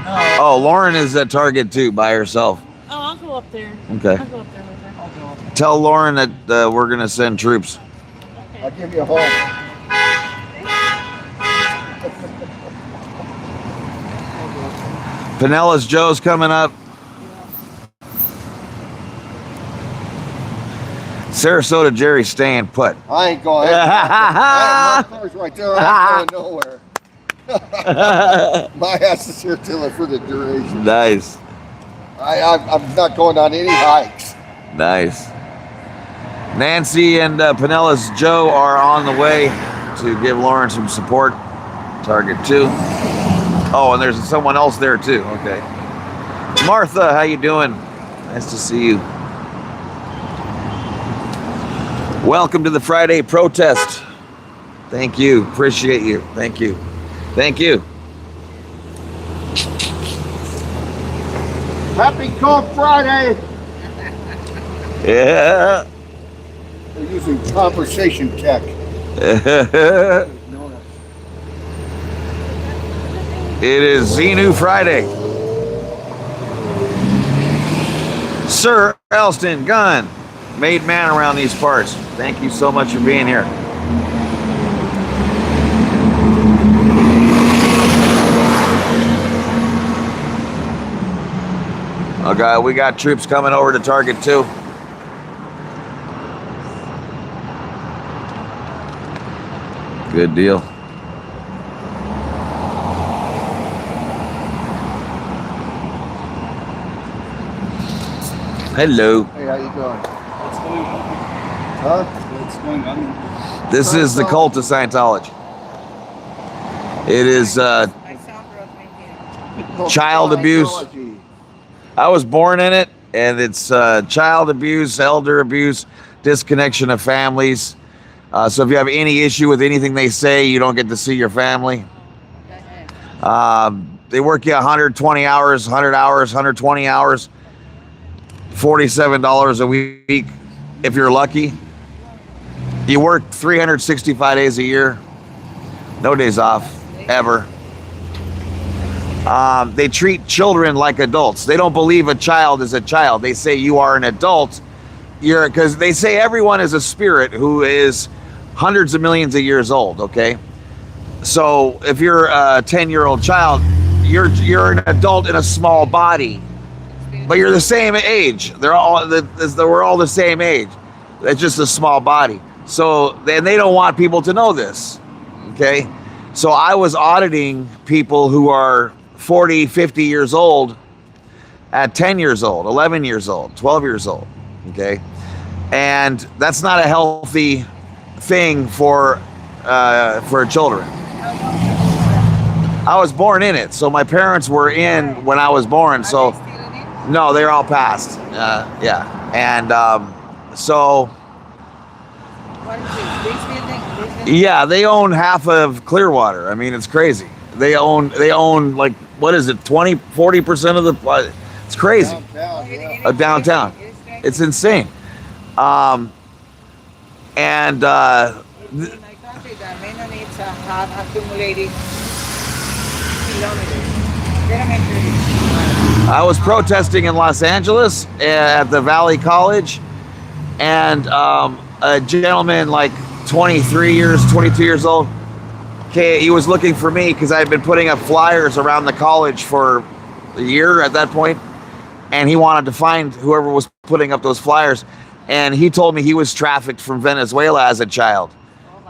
No, Oh, Lauren is at Target 2 by herself. Oh, I'll go up there. Okay. I'll go up there with her. I'll go up. Tell Lauren that we're gonna send troops. Okay. I'll give you a home. Pinellas Joe's coming up. Sarasota Jerry's staying put. I ain't going. My car's right there. I ain't going nowhere. My ass is here for the duration. Nice. I'm not going on any hikes. Nice. Nancy and Pinellas Joe are on the way to give Lauren some support. Target 2. Oh, and there's someone else there too. Okay. Martha, how you doing? Nice to see you. Welcome to the Friday protest. Thank you. Appreciate you. Thank you. Thank you. Happy Cold Friday. Yeah. They're using conversation tech. It is Xenu Friday. Sir Elston Gunn, made man around these parts. Thank you so much for being here. Okay, we got troops coming over to Target 2. Good deal. Hello. Hey, how you doing? What's going on? Huh? What's going on? This is the cult of Scientology. It is My sound broke my hand. Child abuse. Scientology. I was born in it. and it's child abuse, elder abuse, disconnection of families. So if you have any issue with anything they say, you don't get to see your family. They work you 120 hours, 100 hours, 120 hours, $47 a week if you're lucky. You work 365 days a year, no days off, ever. They treat children like adults. They don't believe a child is a child. They say you are an adult. Because they say everyone is a spirit who is hundreds of millions of years old, okay? So if you're a 10-year-old child, you're an adult in a small body, but you're the same age. We're all the same age. It's just a small body. So then they don't want people to know this, okay? So I was auditing people who are 40, 50 years old at 10 years old, 11 years old, 12 years old, okay? And that's not a healthy thing for children. I was born in it, so my parents were in when I was born. So no, they're all passed. Yeah, and so What is this? This building? yeah, they own half of Clearwater. I mean, it's crazy. They own like, what is it, 20-40% of the. It's crazy. Downtown, yeah. Downtown. It's insane. In my country, the Mennonites have accumulated kilometers. I was protesting in Los Angeles at the Valley College, and a gentleman like 22 years old, okay, he was looking for me because I had been putting up flyers around the college for a year at that point, and he wanted to find whoever was putting up those flyers, and he told me he was trafficked from Venezuela as a child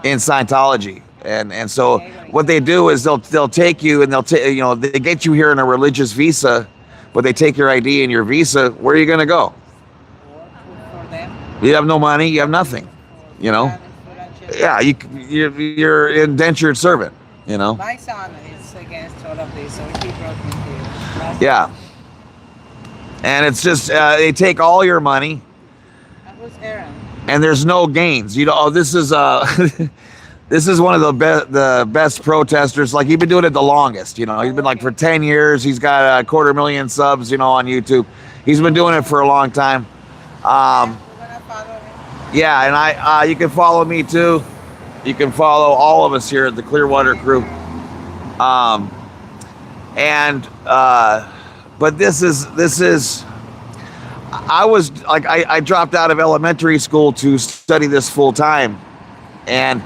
in Scientology. And so what they do is they'll take you and they get you here in a religious visa, but they take your ID and your visa. Where are you going to go? For them. You have no money. You have nothing. You know. Yeah, you're indentured servant. You know. My son is against all of this, so he brought me here. Yeah. And it's just they take all your money. And who's Aaron? And there's no gains. You know. Oh, this is This is one of the best protesters. Like, he's been doing it the longest. You know, he's been like for 10 years. He's got 250,000 subs. You know, on YouTube. He's been doing it for a long time. We're gonna follow him. Yeah, and you can follow me too. You can follow all of us here at the Clearwater Crew. But this is. I was like, I dropped out of elementary school to study this full time, and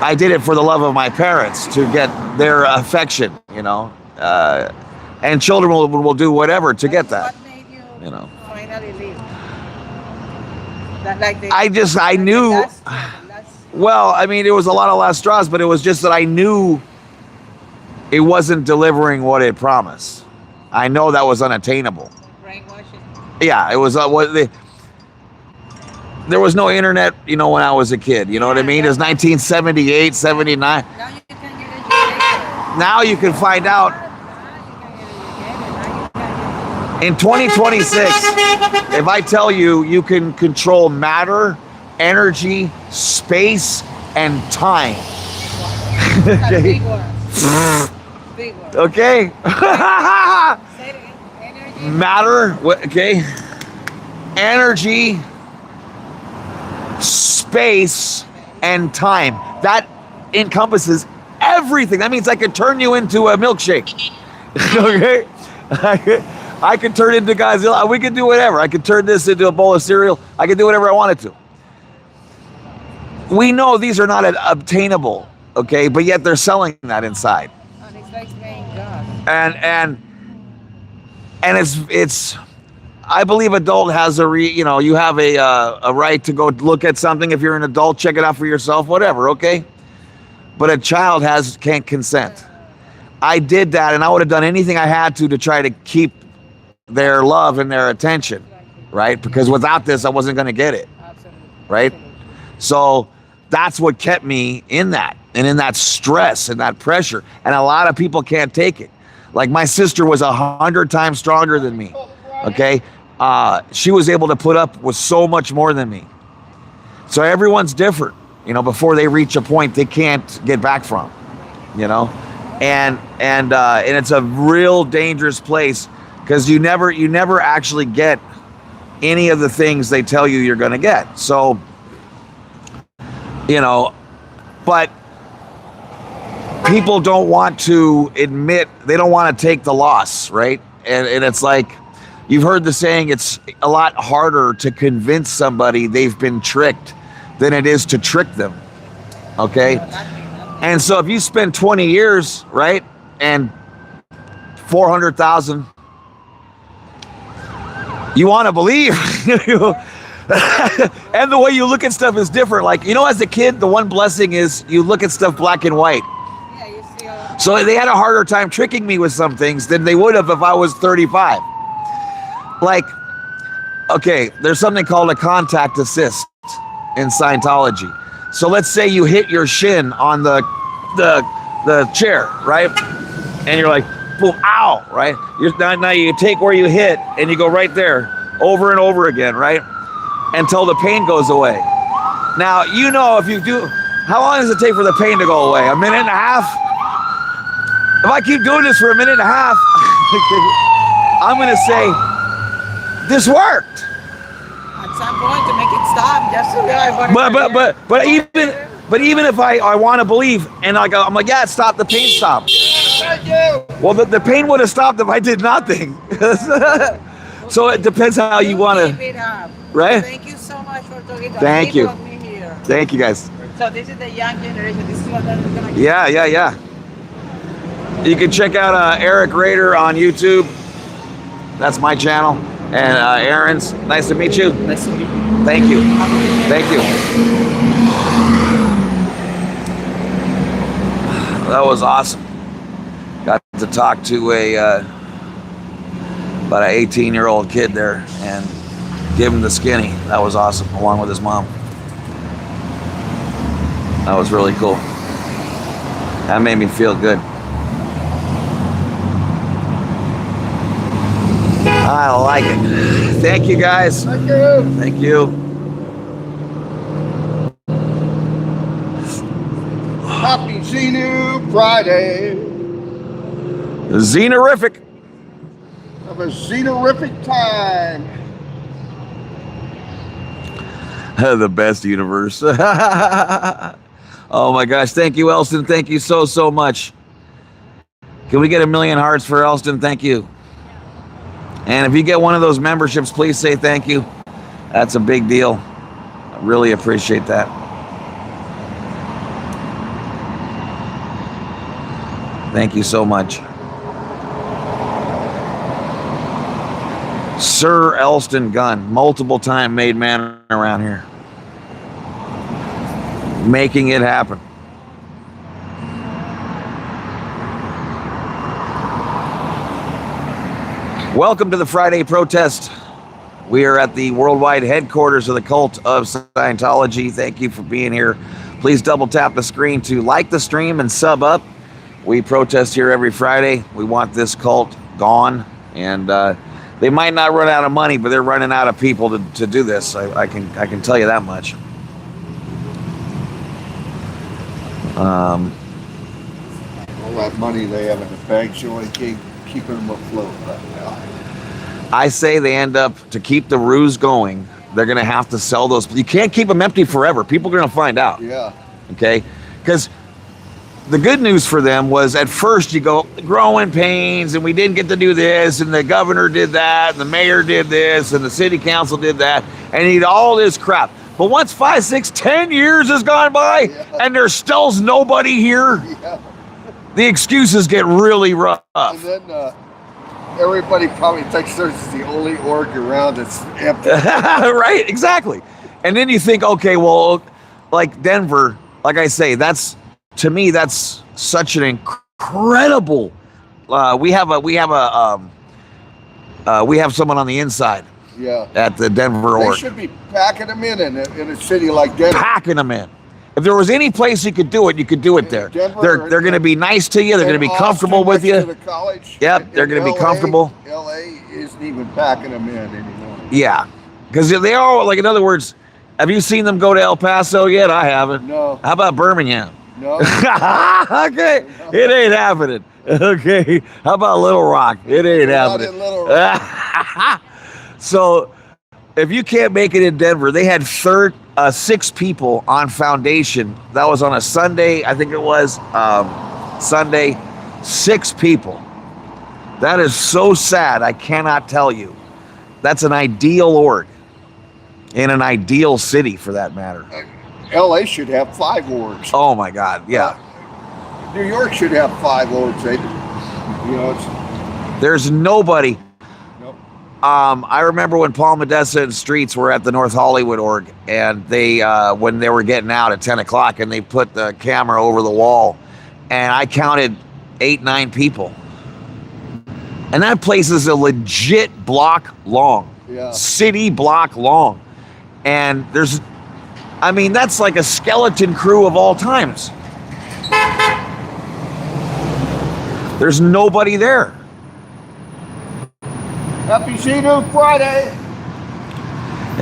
I did it for the love of my parents, to get their affection, you know, and children will do whatever to get that, What made you know. finally leave? That, like I knew, well, I mean, it was a lot of last straws, but it was just that I knew it wasn't delivering what it promised. I know that was unattainable. brainwashing. Yeah, it was there was no internet, you know, when I was a kid, you know what I mean? It was 1978, 79. Now you can get educated. Now you can find out in 2026, if I tell you, you can control matter, energy, space, and time. Big words. Big words. Okay? Say it again. Energy. Matter, okay? Energy, space, and time. That encompasses everything. That means I could turn you into a milkshake. Okay? I could turn into Godzilla. We could do whatever. I could turn this into a bowl of cereal. I could do whatever I wanted to. We know these are not obtainable, okay? But yet they're selling that inside. And it's like saying God. And it's I believe adult has you have a right to go look at something. If you're an adult, check it out for yourself, whatever, okay? But a child can't consent. I did that, and I would have done anything I had to try to keep their love and their attention, right? Because without this, I wasn't going to get it, Absolutely. right? So that's what kept me in that, and in that stress and that pressure. And a lot of people can't take it. Like, my sister was 100 times stronger than me. Okay, she was able to put up with so much more than me. So everyone's different, you know, before they reach a point they can't get back from, you know, and it's a real dangerous place because you never actually get any of the things they tell you you're going to get. So, you know, but people don't want to admit, they don't want to take the loss, right? And it's like, you've heard the saying, it's a lot harder to convince somebody they've been tricked than it is to trick them, okay? And so if you spend 20 years, right, and 400,000, you want to believe, and the way you look at stuff is different. Like, you know, as a kid, the one blessing is you look at stuff black and white. Yeah, you see all. So they had a harder time tricking me with some things than they would have if I was 35. Like, okay, there's something called a contact assist in Scientology. So let's say you hit your shin on the chair, right? And you're like, boom, ow, right? Now you take where you hit and you go right there over and over again, right? Until the pain goes away. Now, you know, if you do, how long does it take for the pain to go away? A minute and a half? If I keep doing this for a minute and a half, I'm going to say, this worked. At some point to make it stop, just to realize what But even if I want to believe and I'm like, yeah, it stopped, the pain stopped. Thank you. Well, the pain would have stopped if I did nothing. So it depends how you want Keep to, it up. right? Thank you so much for talking to Thank you. me here. Thank you guys. So this is the young generation. This is what they're gonna get. Yeah. You can check out Eric Rader on YouTube. That's my channel. And Aaron's, nice to meet you. Nice to meet you. Thank you. Thank you. That was awesome. Got to talk to about an 18-year-old kid there and give him the skinny. That was awesome, along with his mom. That was really cool. That made me feel good. I like it. Thank you, guys. Thank you. Thank you. Happy Xenu Friday. Xenorific. Have a Xenorific time. The best universe. Oh my gosh. Thank you, Elston. Thank you so much. Can we get 1,000,000 hearts for Elston? Thank you. And if you get one of those memberships, please say thank you. That's a big deal. I really appreciate that. Thank you so much. Sir Elston Gunn, multiple time made man around here. Making it happen. Welcome to the Friday protest. We are at the worldwide headquarters of the cult of Scientology. Thank you for being here. Please double tap the screen to like the stream and sub up. We protest here every Friday. We want this cult gone. And they might not run out of money, but they're running out of people to do this. I can tell you that much. All that money they have in the bank, so only keeping them afloat right now. I say they end up, to keep the ruse going, they're going to have to sell those. You can't keep them empty forever. People are going to find out. Yeah. Okay? Because the good news for them was at first you go, growing pains, and we didn't get to do this, and the governor did that, and the mayor did this, and the city council did that, and you need all this crap. But once 5, 6, 10 years has gone by, and there's still nobody here, the excuses get really rough. And then everybody probably thinks theirs is the only org around that's empty. Right, exactly. And then you think, okay, well, like Denver, like I say, to me, that's such an incredible. We have someone on the inside. Yeah. At the Denver They org. should be packing them in a city like Denver. Packing them in. If there was any place you could do it, you could do it there. Denver, They're going to be nice to you. They're going to be comfortable with Austin, next you. to the college. Yep, they're going to be comfortable. LA isn't even packing them in anymore. Yeah, because they are, like, in other words, have you seen them go to El Paso yet? I haven't. No. How about Birmingham? No. Okay, it ain't happening. Okay, how about Little Rock? It ain't Not happening. in Little Rock. So, if you can't make it in Denver, they had 6 people on foundation. That was on a Sunday, I think it was Sunday. 6 people. That is so sad. I cannot tell you. That's an ideal org in an ideal city, for that matter. LA should have 5 orgs. Oh my God, yeah. New York should have 5 orgs. It's There's nobody. nope. I remember when Paul Modessa and Streets were at the North Hollywood org, and they when they were getting out at 10 o'clock, and they put the camera over the wall, and I counted 8, 9 people. And that place is a legit block long. Yeah. City block long. And that's like a skeleton crew of all times. There's nobody there. Happy Zenu Friday.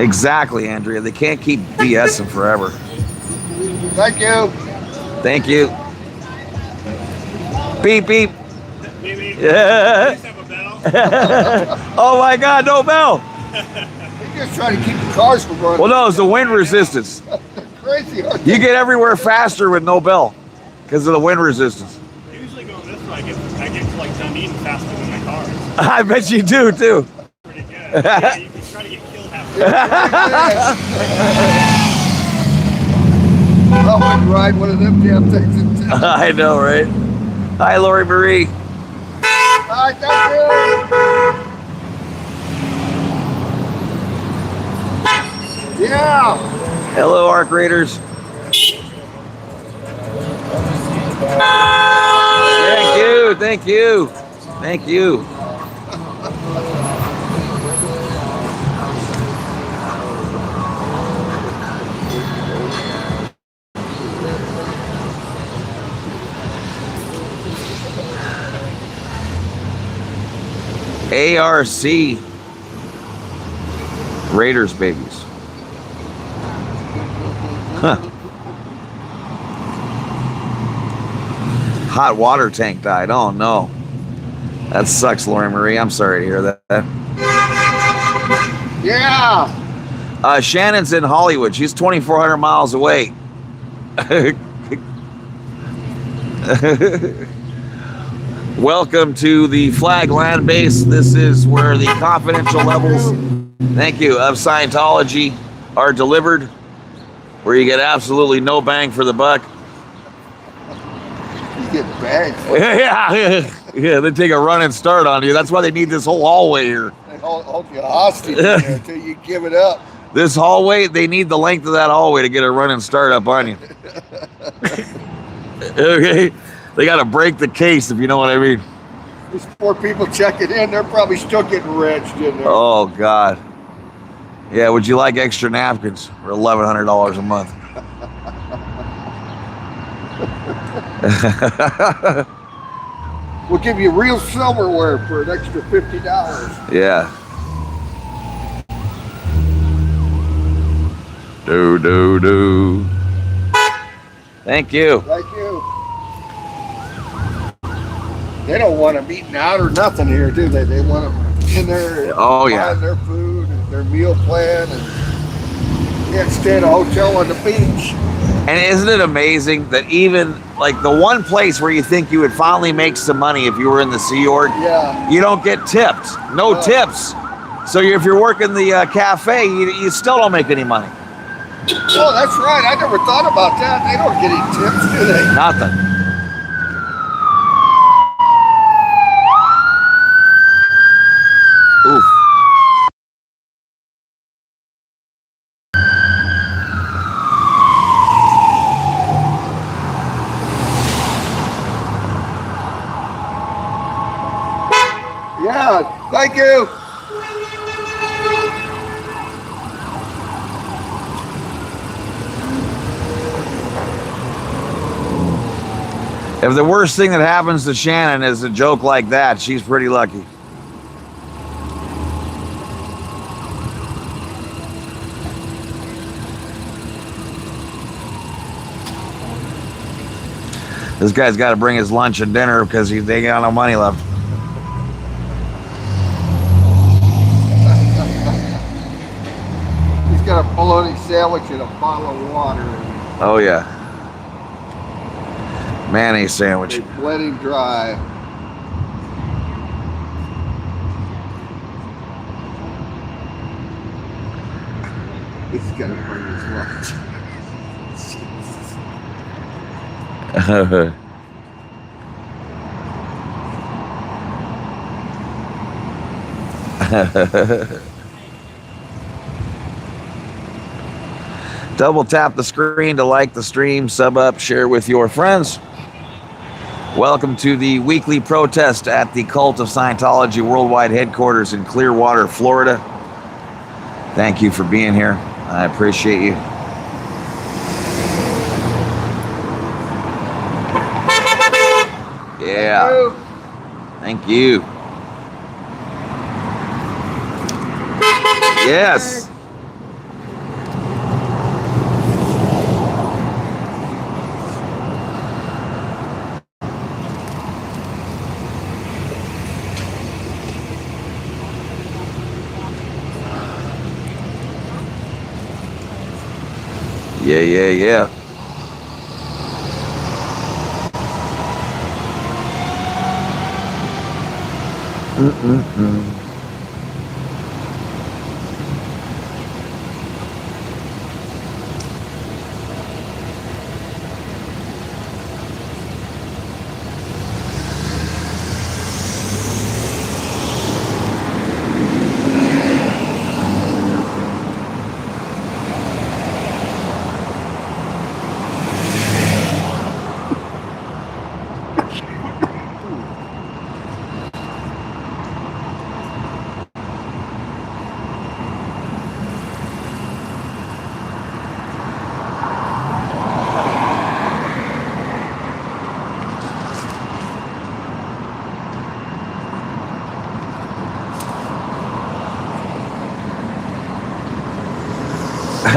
Exactly, Andrea. They can't keep BSing forever. Thank you. Thank you. Beep, beep. Yeah. Oh my God, no bell. They're just trying to keep the cars from running. Well, no, it's the wind resistance. Crazy. Aren't You they? get everywhere faster with no bell because of the wind resistance. Usually going this way, I get to like Dunedin faster than my car. I bet you do too. Pretty good. Yeah, you can try to get killed halfway. I wouldn't ride one of them damn things in town. I know, right? Hi, Lori Marie. Hi, thank you. Yeah. Hello, Arc Raiders. Thank you. Thank you. ARC Raiders babies. Huh. Hot water tank died. Oh no. That sucks, Lori Marie. I'm sorry to hear that. Yeah. Shannon's in Hollywood. She's 2,400 miles away. Welcome to the Flag Land Base. This is where the confidential levels, thank you, of Scientology are delivered, where you get absolutely no bang for the buck. You get bagged. Yeah, they take a running start on you. That's why they need this whole hallway here. They hold you hostage there until you give it up. This hallway, they need the length of that hallway to get a running start up on you. Okay? They got to break the case, if you know what I mean. These poor people checking in, they're probably still getting wrenched in there. Oh, God. Yeah, would you like extra napkins for $1,100 a month? We'll give you real silverware for an extra $50. Yeah. Do. Thank you. Thank you. They don't want them eating out or nothing here, do they? They want them in there Oh, yeah. buying their food and their meal plan and can't stay in a hotel on the beach. And isn't it amazing that even like the one place where you think you would finally make some money if you were in the Sea Org, Yeah. you don't get tipped. No tips. So if you're working the cafe, you still don't make any money. Oh, that's right. I never thought about that. They don't get any tips, do they? Nothing. Oof. Yeah. Thank you. If the worst thing that happens to Shannon is a joke like that, she's pretty lucky. This guy's got to bring his lunch and dinner because they ain't got no money left. He's got a bologna sandwich and a bottle of water. Oh, yeah. Mayonnaise sandwich. They bled him dry. He's got to bring his lunch. Double tap the screen to like the stream, sub up, share with your friends. Welcome to the weekly protest at the Cult of Scientology Worldwide Headquarters in Clearwater, Florida. Thank you for being here. I appreciate you. Yeah. Thank you. Yes. Yeah.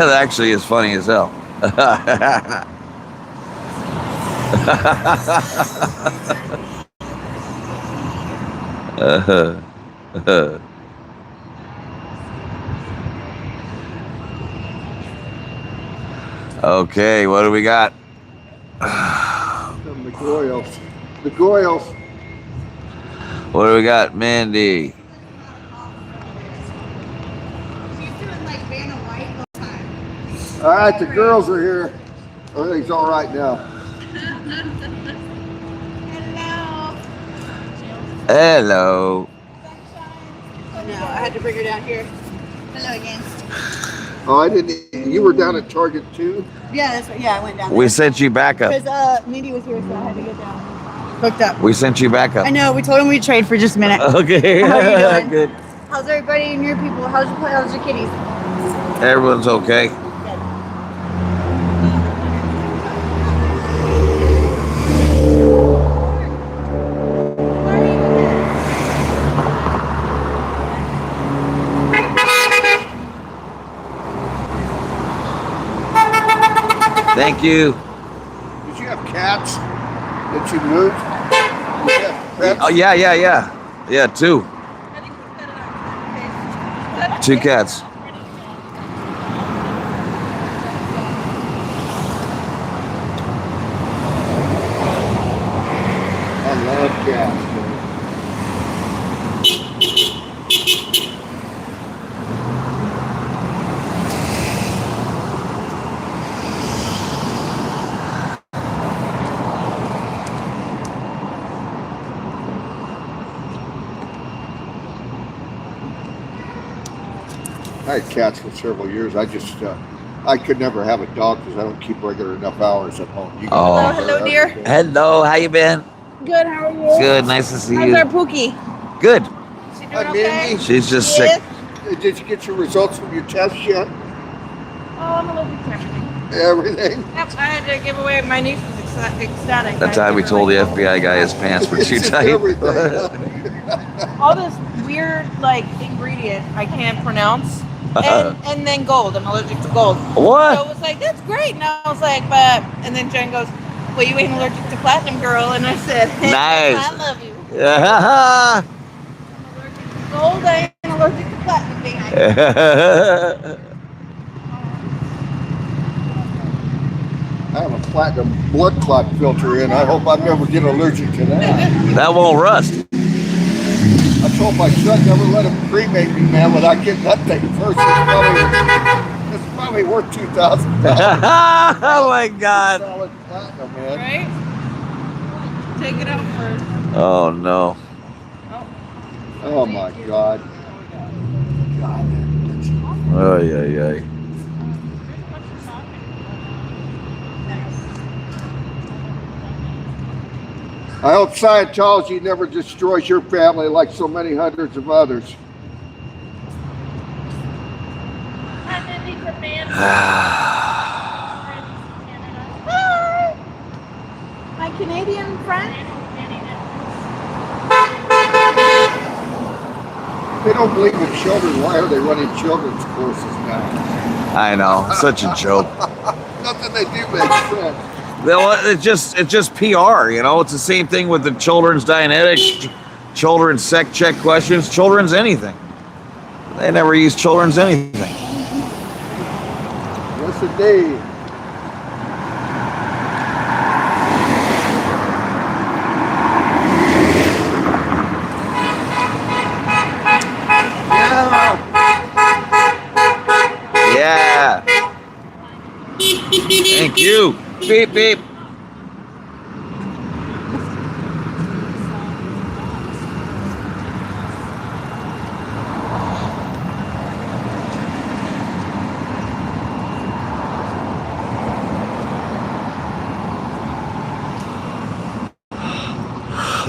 That actually is funny as hell. Okay, what do we got? The Goyles. The Goyles. What do we got, Mandy? All right, the girls are here. Everything's all right now. Hello. No, I had to bring her down here. Hello again. Oh, I didn't. You were down at Target too? Yeah, that's right. Yeah, I went down there. We sent you back up. Because Mindy was here, so I had to get down. Hooked up. We sent you back up. I know. We told him we'd trade for just a minute. Okay. How are you doing? Good. How's everybody and your people? How's your kitties? Everyone's okay. Thank you. Did you have cats that you moved? Did you have pets? Oh, yeah. Yeah, two. Two cats. I love cats. I had cats for several years. I could never have a dog because I don't keep regular enough hours at home. You Oh. Hello, dear. Hello, how you been? Good, how are you? Good, nice to see How's you. our Pookie? Good. She doing Hi, okay? Mindy. She's just Yes. sick. Did you get your results from your test yet? Oh, I'm allergic to everything. Everything? Yep, I had to give away my niece's ecstatic. That time we told the FBI guy his pants were too It's just tight. everything. all this weird like ingredient I can't pronounce, and then gold. I'm allergic to gold. What? So it was like, that's great. And I was like, but, and then Jen goes, well, you ain't allergic to platinum, girl. And I said, Nice. I love you. Yeah. I'm allergic to gold. I ain't allergic to platinum, baby. I have a platinum blood clot filter in. I hope I never get allergic to that. That won't rust. I told my son never let him cremate me, man, without getting that thing first. It's probably worth $2,000. Oh my God. Solid platinum, man. Right? Take it out first. Oh no. Oh my God. God. Oh yeah, yeah. I hope Scientology never destroys your family like so many hundreds of others. Hi, my Canadian friend. They don't believe in children. Why are they running children's courses now? I know, such a joke. Nothing they do makes sense. It's just PR, you know. It's the same thing with the children's Dianetics, children's sec check questions, children's anything. They never use children's anything. Yes, indeed. Yeah. Thank you. Beep beep.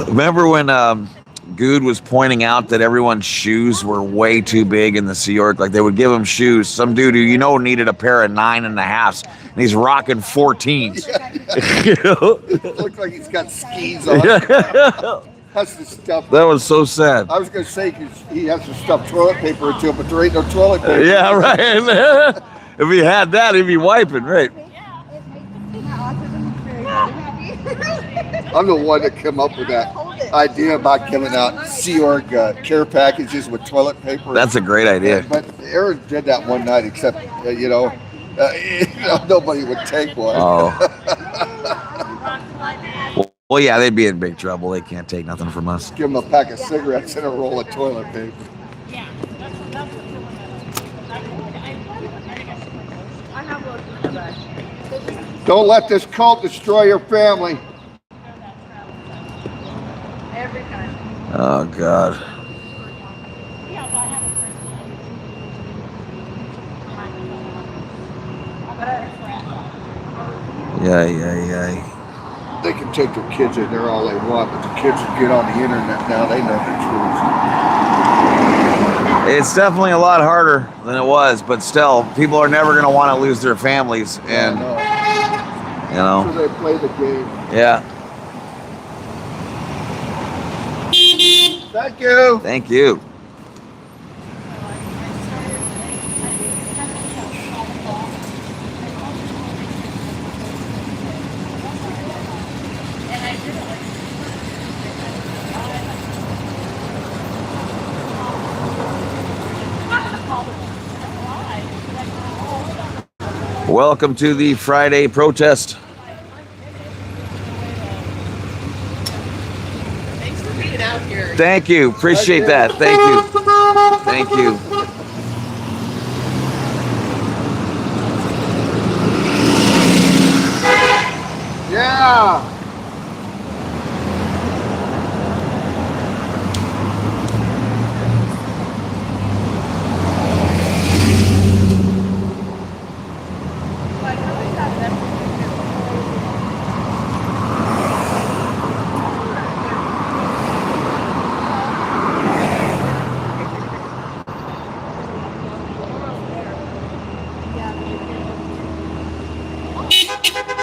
Remember when Good was pointing out that everyone's shoes were way too big in the Sea York? Like they would give him shoes. Some dude who needed a pair of 9.5s, and he's rocking 14s. You know? Looks like he's got skis on. That's the stuff. That was so sad. I was going to say he has to stuff toilet paper into it, but there ain't no toilet paper. Yeah, right. If he had that, he'd be wiping, right? I'm the one that came up with that idea about giving out Sea Org care packages with toilet paper. That's a great idea. But Aaron did that one night, except, nobody would take one. Oh. Well, yeah, they'd be in big trouble. They can't take nothing from us. Give them a pack of cigarettes and a roll of toilet paper. Don't let this cult destroy your family. Every time. Oh, God. Yeah. They can take their kids in there all they want, but the kids that get on the internet now, they know the truth. It's definitely a lot harder than it was, but still, people are never going to want to lose their families. And, So they play the game. Yeah. Thank you. Thank you. Welcome to the Friday protest. Thanks for being out here. Thank you. Appreciate that. Thank you. Thank you. Yeah.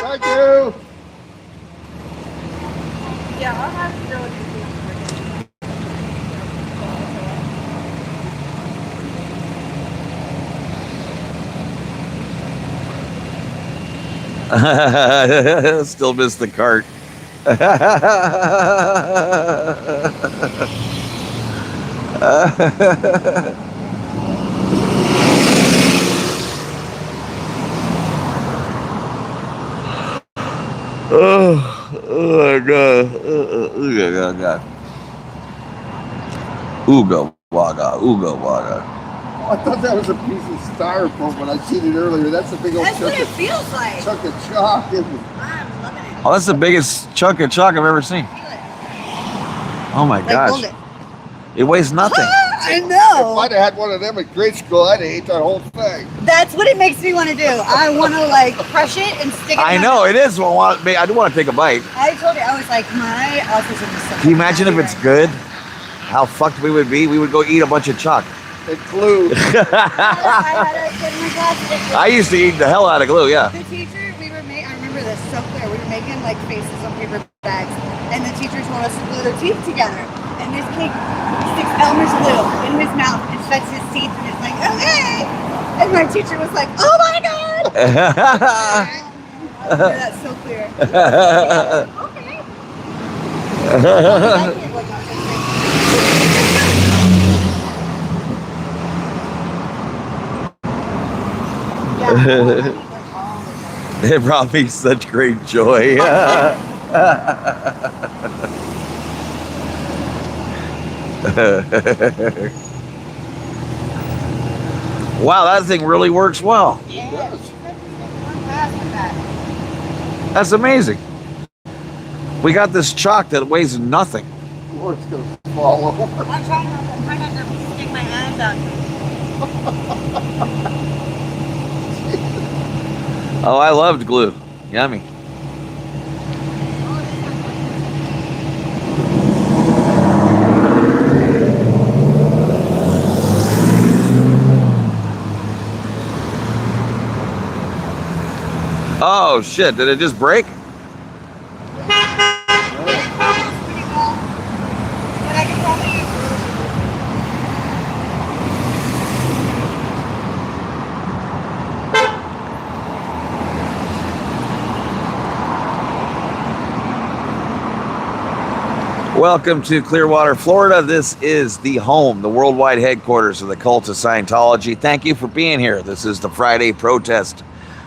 Thank you. Still miss the cart. Oh God. God. Ooga waga, ooga waga. Oh, I thought that was a piece of styrofoam when I seen it earlier. That's a big old That's what chunk it feels like. of chalk. I'm loving it. Oh, that's the biggest chunk of chalk I've ever seen. Feel it. Oh my Like gosh. hold it. It weighs nothing. I If know. I'd have had one of them at grade school, I'd have ate that whole thing. That's what it makes me want to do. I want to like crush it and stick it. I in my know mouth. it is. I do want to take a bite. I told you, I was like, my autism is so. Can you imagine if it's good? How fucked we would be? We would go eat a bunch of chalk. It glue. I had a kid in my class. I used to eat the hell out of glue, yeah. The teacher, I remember this so clear. We were making like faces on paper bags, and the teacher told us to glue their teeth together. And this kid sticks Elmer's glue in his mouth and sets his teeth, and is like, okay. And my teacher was like, oh my god. I remember that so clear. Okay. It brought me such great joy. Wow, that thing really works well. That's amazing. We got this chalk that weighs nothing. Lord's gonna fall over. I'm trying not to stick my hands out. Oh, I loved glue. Yummy. Oh shit, did it just break? Welcome to Clearwater, Florida. This is the home, the worldwide headquarters of the cult of Scientology. Thank you for being here. This is the Friday protest.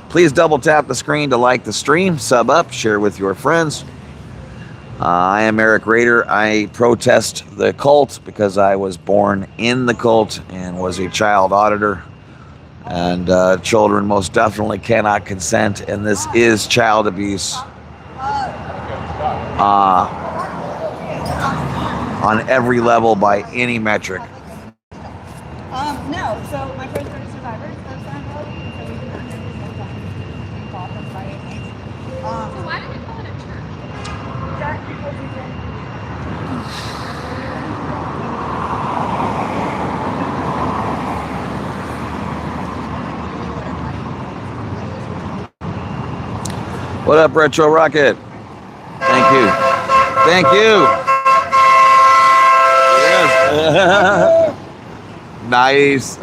Please double tap the screen to like the stream, sub up, share with your friends. I am Eric Rader. I protest the cult because I was born in the cult and was a child auditor. And children most definitely cannot consent, and this is child abuse. On every level by any metric. No, so my friends are survivors of Scientology, so we do not have this talk on Friday nights. So why do they call it a church? That because you can. What up, Retro Rocket? Thank you. Thank you. Yes. Nice.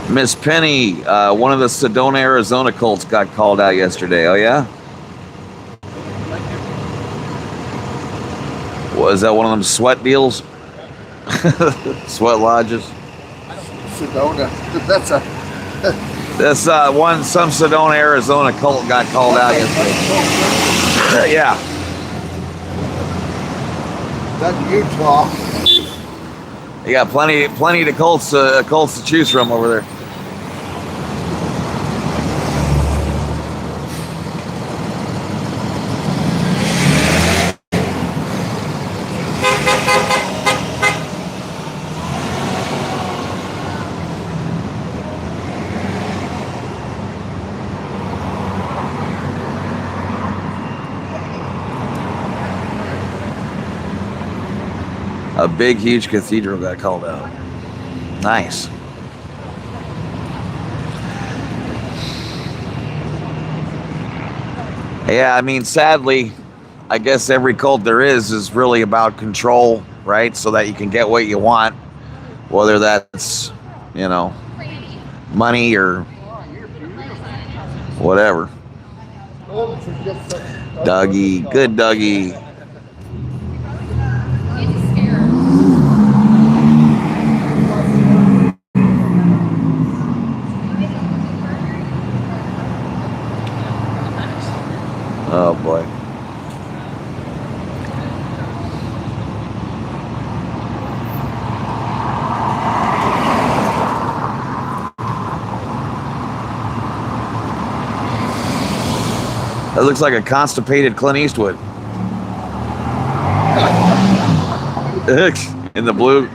Miss Penny, one of the Sedona, Arizona cults got called out yesterday. Oh, yeah? Was that one of them sweat deals? Sweat lodges? Sedona. That's a. This some Sedona, Arizona cult got called out yesterday. Yeah. That's Utah. You got plenty of cults to choose from over there. A big, huge cathedral got called out. Nice. Yeah, I mean, sadly, I guess every cult there is really about control, right? So that you can get what you want, whether that's, you know, money or whatever. Dougie, good Dougie. Oh boy. That looks like a constipated Clint Eastwood. In the blue.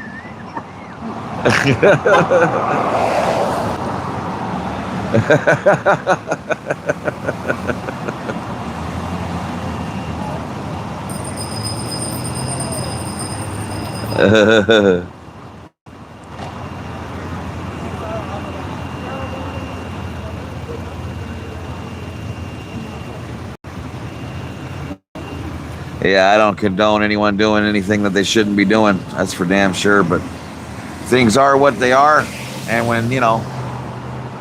Yeah, I don't condone anyone doing anything that they shouldn't be doing. That's for damn sure. But things are what they are. And when, you know,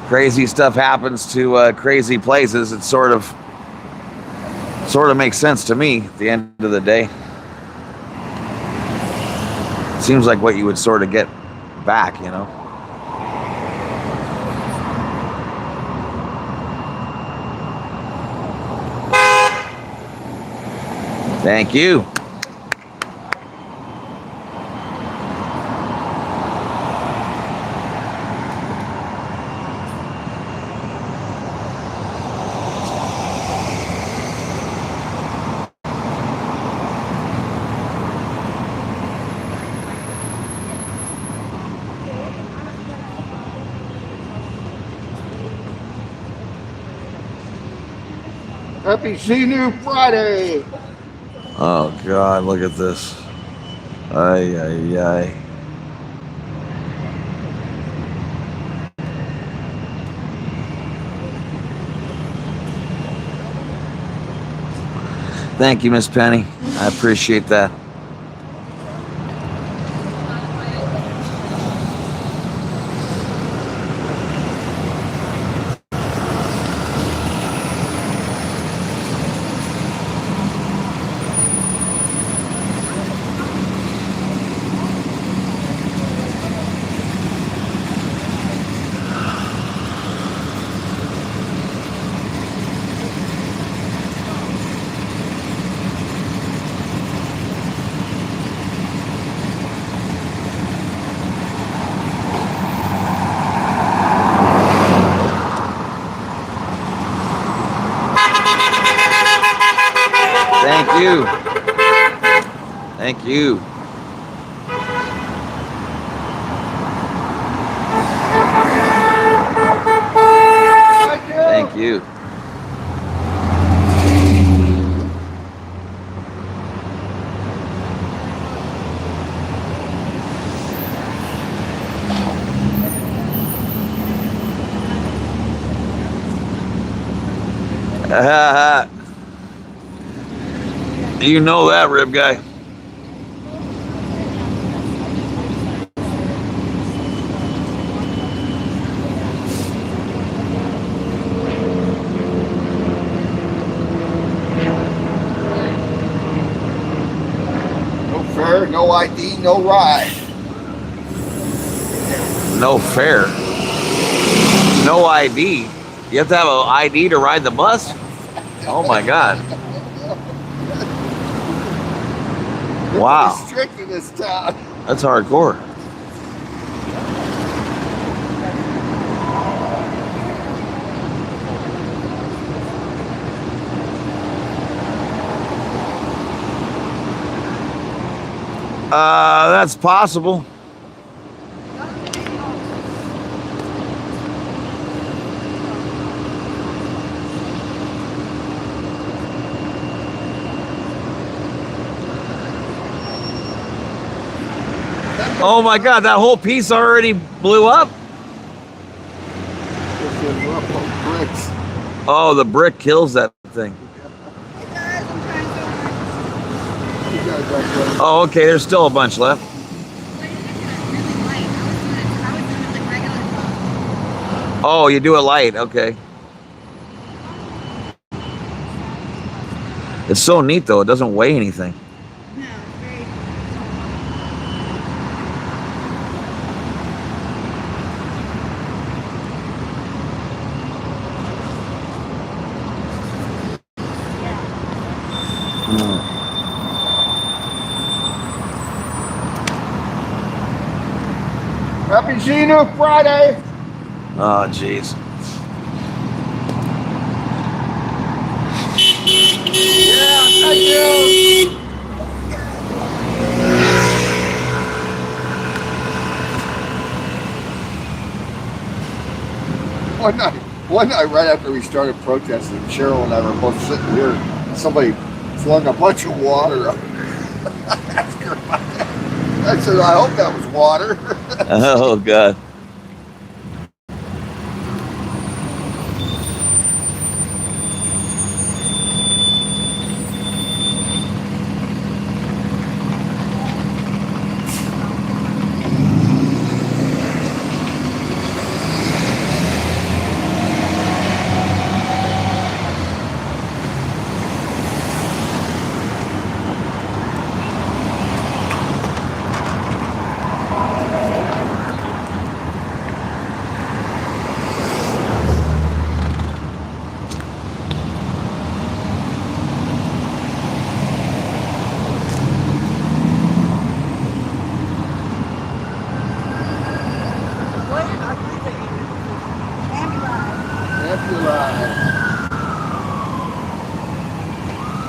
crazy stuff happens to crazy places, it sort of makes sense to me at the end of the day. Seems like what you would sort of get back, you know. Thank you. Happy Senior Friday. Oh God, look at this. Ay, ay, ay. Thank you, Miss Penny. I appreciate that. Thank you. Thank you. Thank you. You know that, rib guy. No fare, no ID, no ride. No fare. No ID. You have to have an ID to ride the bus? Oh my God. Wow. It's strict in this town. That's hardcore. That's possible. Oh my God, that whole piece already blew up? It's in rough old bricks. Oh, the brick kills that thing. You guys like that? Oh, okay, there's still a bunch left. Oh, you do it light, okay. It's so neat though, it doesn't weigh anything. No, it's very. Happy Xenu Friday! Oh, jeez. Yeah, thank you! One night right after we started protesting, Cheryl and I were both sitting here, and somebody flung a bunch of water up. I asked her about that. I said, I hope that was water. Oh, God.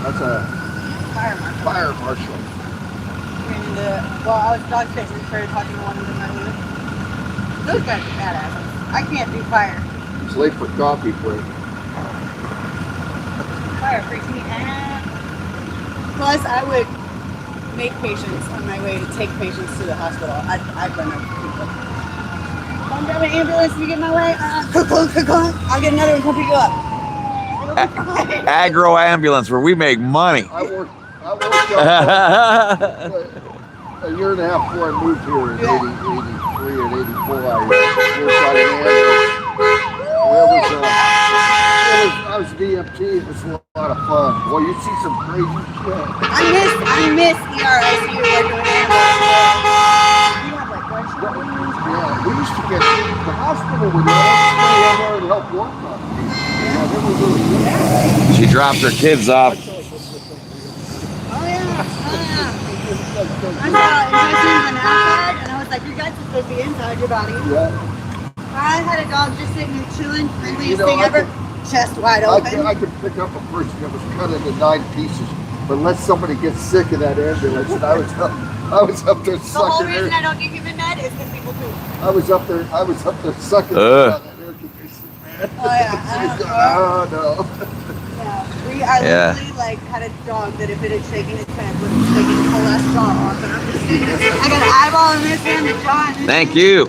That's a fire marshal. And, well, I was dog sitting and started talking to one of them. Those guys are badasses. I can't do fire. It's late for coffee break. Fire freaks me out. Plus, I would make patients on my way to take patients to the hospital. I'd run over people. Come grab an ambulance if you get in my way. I'll get another one, come pick you up. Agro ambulance where we make money. I worked out a year and a half before I moved here in 83 and 84. I worked out an ambulance. I was DMT. It was a lot of fun. Well, you see some crazy shit. I miss ERSU working with animals. You have like blood sugar? Yeah, we used to get the hospital would stay in there and help work on it. Yeah, that was really good. She dropped her kids off. Oh yeah. I saw intestines and outside, and I was like, you guys are supposed to be inside your body. Yeah. I had a dog just sitting there chilling, friendliest thing ever, chest wide open. I could pick up a person that was cut into 9 pieces, but let somebody get sick in that ambulance, and I was up there The whole sucking reason air. I don't get human med is because people poop. I was up there sucking air on that air conditioner, man. Oh yeah. Oh no. I literally like had a dog that if it had shaken its head would have taken the whole last jaw off, and I'm just sitting there. I got an eyeball in this hand, a jaw in this. Thank you.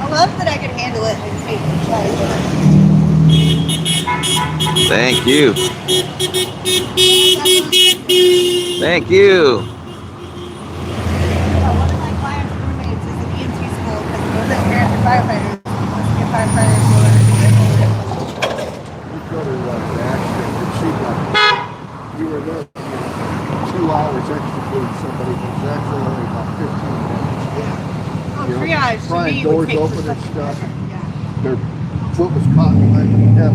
I love that I can handle it and take the charge. Thank you. Thank you. One of my clients' roommates is an EMT school because both their parents are firefighters. Wants to get firefighters or We go to accident. It seemed like you were there 2 hours executing somebody, but it's actually only about 15 minutes. oh, You know, triage to prying me doors would take open and such a stuff. second. Yeah. Their foot was caught behind the hip.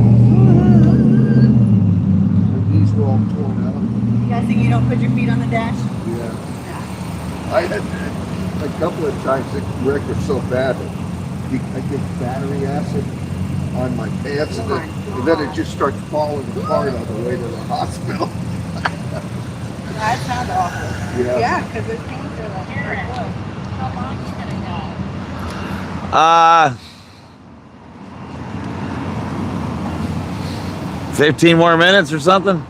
Their knees were all torn out. You guys think you don't put your feet on the dash? Yeah. I had a couple of times the wreck was so bad that I get battery acid on my pants and then it just starts falling apart on the way to the hospital. That sounds awful. Yeah. Yeah, because those things are like very close. How long is it gonna go? 15 more minutes or something?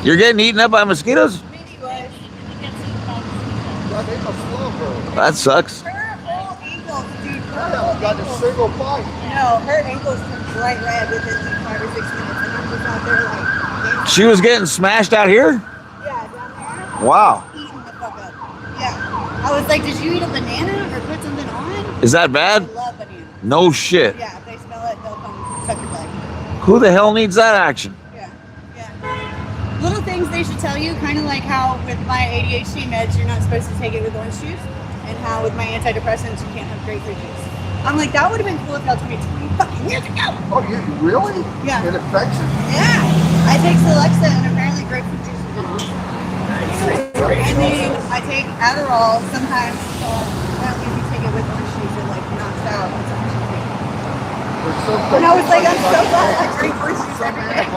You're getting eaten up by mosquitoes? Maybe was. God, they must love her. That sucks. Her whole ankles, dude. I Her haven't got a ankles. single bite. No, her ankles turned bright red within like 5 or 6 minutes. And I'm just out there like, She was getting smashed out here? yeah, down there. Wow. Eating the fuck up. Yeah. I was like, did you eat a banana or put something on? Is that I bad? love bananas. No shit. Yeah, if they smell it, they'll come suck your leg. Who the hell needs that action? Yeah, yeah. Little things they should tell you, kind of like how with my ADHD meds, you're not supposed to take it with orange juice, and how with my antidepressants, you can't have grapefruit juice. I'm like, that would have been cool if y'all told me 20 fucking years ago. Oh, you really? Yeah. It affects it? Yeah. I take Celexa, and apparently grapefruit juice is good. And then I take Adderall sometimes. Apparently, if you take it with orange juice, it like knocks out. And I was like, I'm so glad I drink orange juice every day.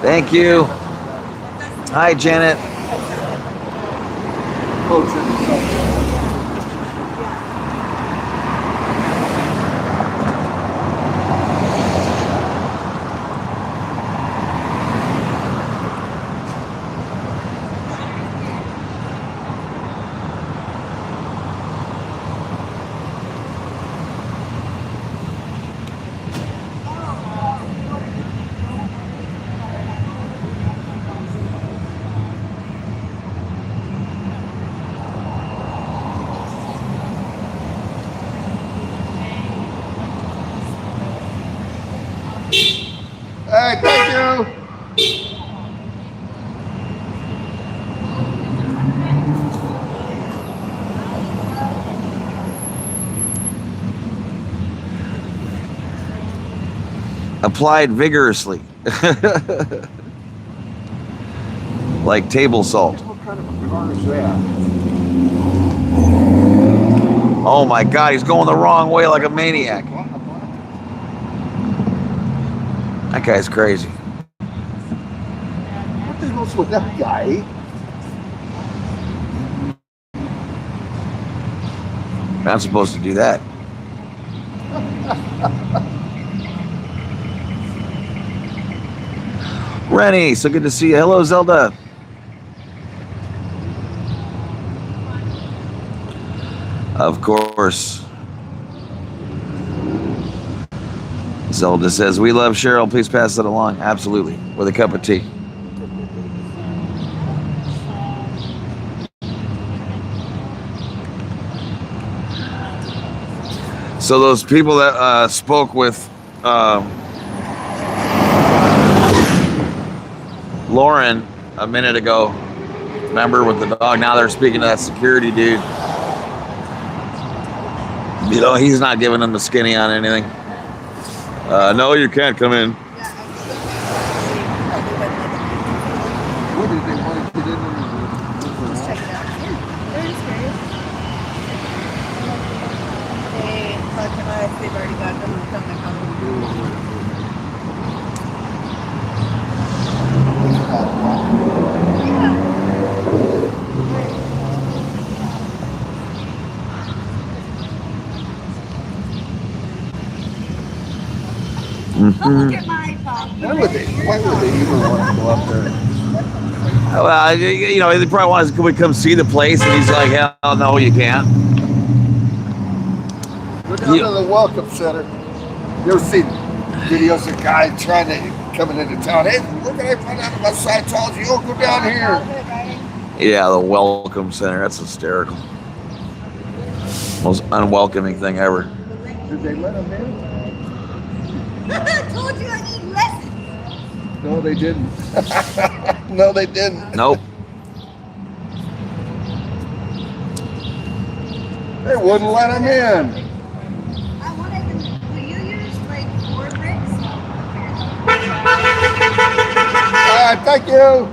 Thank you. Hi, Janet. Hey, thank you. Applied vigorously. Like table salt. What kind of a car is that? Oh my God, he's going the wrong way like a maniac. That guy's crazy. What the hell's with that guy? Not supposed to do that. Rennie, so good to see you. Hello, Zelda. Of course. Zelda says, we love Cheryl. Please pass it along. Absolutely. With a cup of tea. So those people that spoke with Lauren a minute ago, remember, with the dog, now they're speaking to that security dude. You know, he's not giving them the skinny on anything. No, you can't come in. What did they want to get in there? Let's check it out. Yeah, they're just curious. They talk to us. They've already got them on their company. Look at my phone. Why would they even want to go up there? Well, you know, they probably want to come see the place, and he's like, hell no, you can't. Go down to the Welcome Center. You ever seen videos of guys trying to coming into town? Hey, look at I find out about Scientology. Oh, go down here. Yeah, the Welcome Center. That's hysterical. Most unwelcoming thing ever. Did they let them in? I told you I need lessons. No, they didn't. No, they didn't. Nope. They wouldn't let them in. I wanted them. Will you use like 4 bricks? All right, thank you.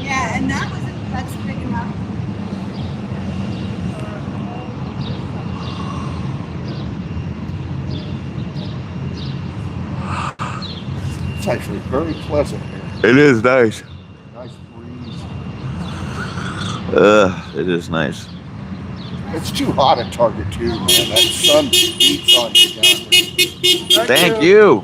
Yeah, and that's big enough. actually very pleasant here. It is nice. Nice breeze. It is nice. It's too hot at Target too, man. That sun beats on you down there. Thank you.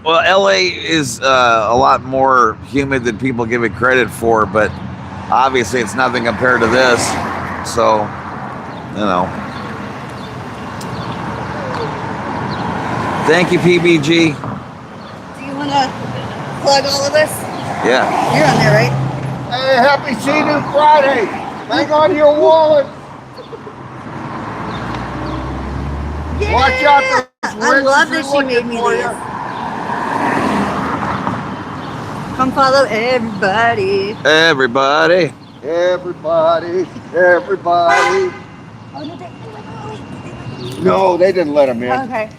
Well, LA is a lot more humid than people give it credit for, but obviously it's nothing compared to this. So, you know. Thank you, PBG. Do you want to plug all of us? Yeah. You're on there, right? Hey, happy Senior Friday. Hang on to your wallet. Yeah! Watch out for I love that she made me these. Come follow everybody. Everybody. Everybody, everybody. Oh, no, No, they didn't let them in. okay.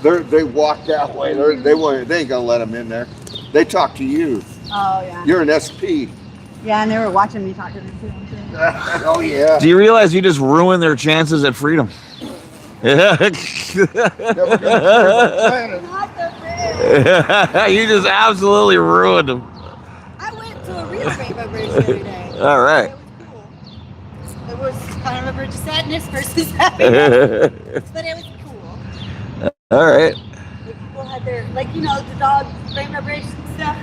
They walked that way. They ain't gonna let them in there. They talk to you. Oh, yeah. You're an SP. Yeah, and they were watching me talk to them too. Oh yeah. Do you realize you just ruined their chances at freedom? Never gonna clear the planet. Not the bridge. You just absolutely ruined them. I went to a real rainbow bridge the other day. All right. It was cool. It was kind of a bridge of sadness versus happiness, but it was cool. All right. Like people had their, like, you know, the dog rainbow bridge and stuff.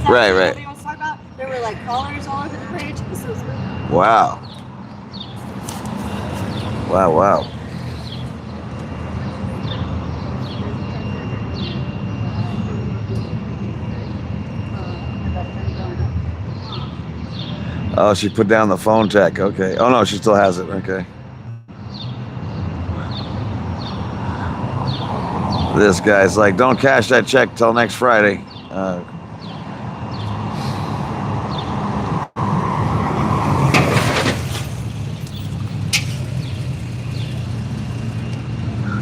Right, right. Everybody wants to talk about. There were like collars all over the bridge. It was so cool. Wow. Wow, wow. Oh, she put down the phone tech. Okay. Oh, no, she still has it. Okay. This guy's like, don't cash that check till next Friday.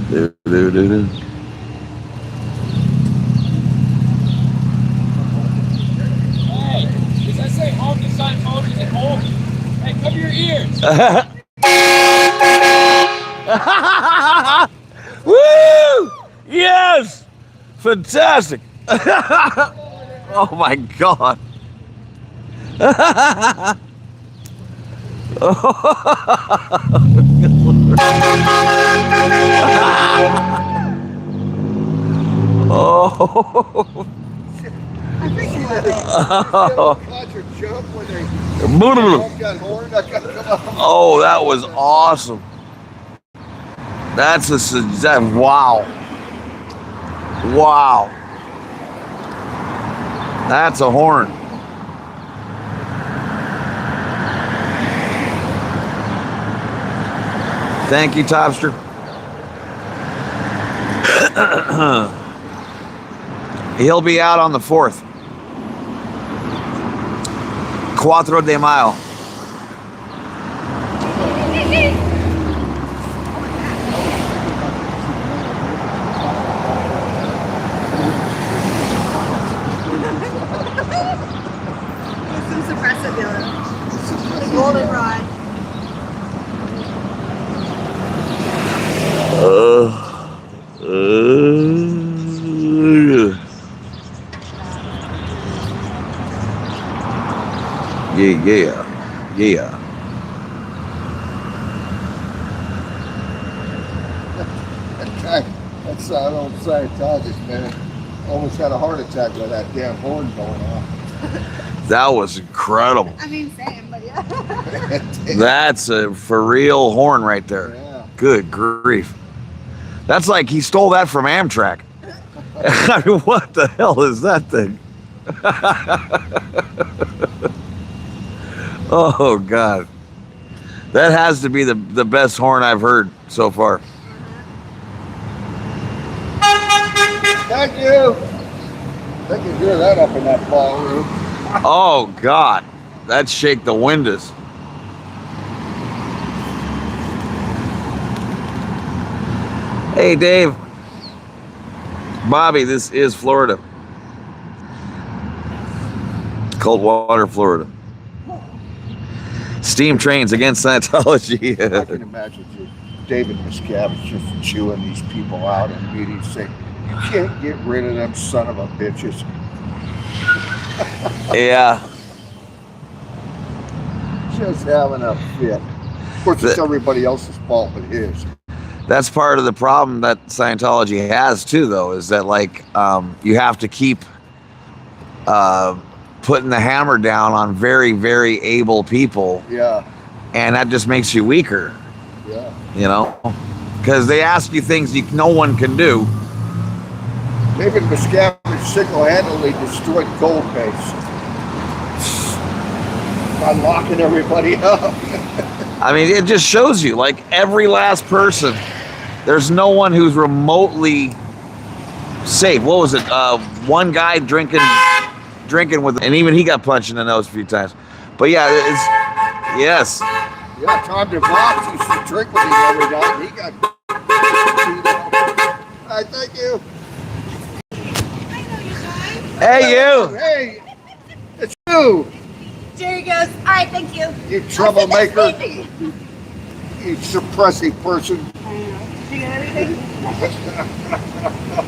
Do. Hey, does that say home to Scientology at home? Hey, cover your ears. Woo! Yes! Fantastic! Oh my God! Oh! I freaking love it. Caught your jump when they got horned. I gotta come up. Oh, that was awesome. That's wow. Wow. That's a horn. Thank you, Topster. He'll be out on the 4th. 4 de Mayo. Some suppressive yellow. The goldenrod. Yeah. That guy, that's that old Scientologist, man. Almost had a heart attack with that damn horn going off. That was incredible. I mean, same, but yeah. That's a for real horn right there. Yeah. Good grief. That's like he stole that from Amtrak. I mean, what the hell is that thing? Oh, God. That has to be the best horn I've heard so far. Thank you. They can hear that up in that ballroom. Oh, God. That'd shake the windows. Hey, Dave. Bobby, this is Florida. Coldwater, Florida. Steam trains against Scientology. I can imagine David Miscavige just chewing these people out and meetings saying, You can't get rid of them son of a bitches. Yeah. Just having a fit. Of course, it's everybody else's fault but his. That's part of the problem that Scientology has too, though, is that like you have to keep putting the hammer down on very, very able people. Yeah. And that just makes you weaker. Yeah. You know, because they ask you things no one can do. David Miscavige single-handedly destroyed gold base by locking everybody up. I mean, it just shows you, like, every last person, there's no one who's remotely safe. What was it? One guy drinking with, and even he got punched in the nose a few times. But yeah, yes. Yeah, Tom DeVos used to drink with him every night. He got beat up. Hi, thank you. Hey, you. Hey, it's you. Jerry goes, all right, thank you. You troublemaker. You suppressing person. I know. Did you get everything?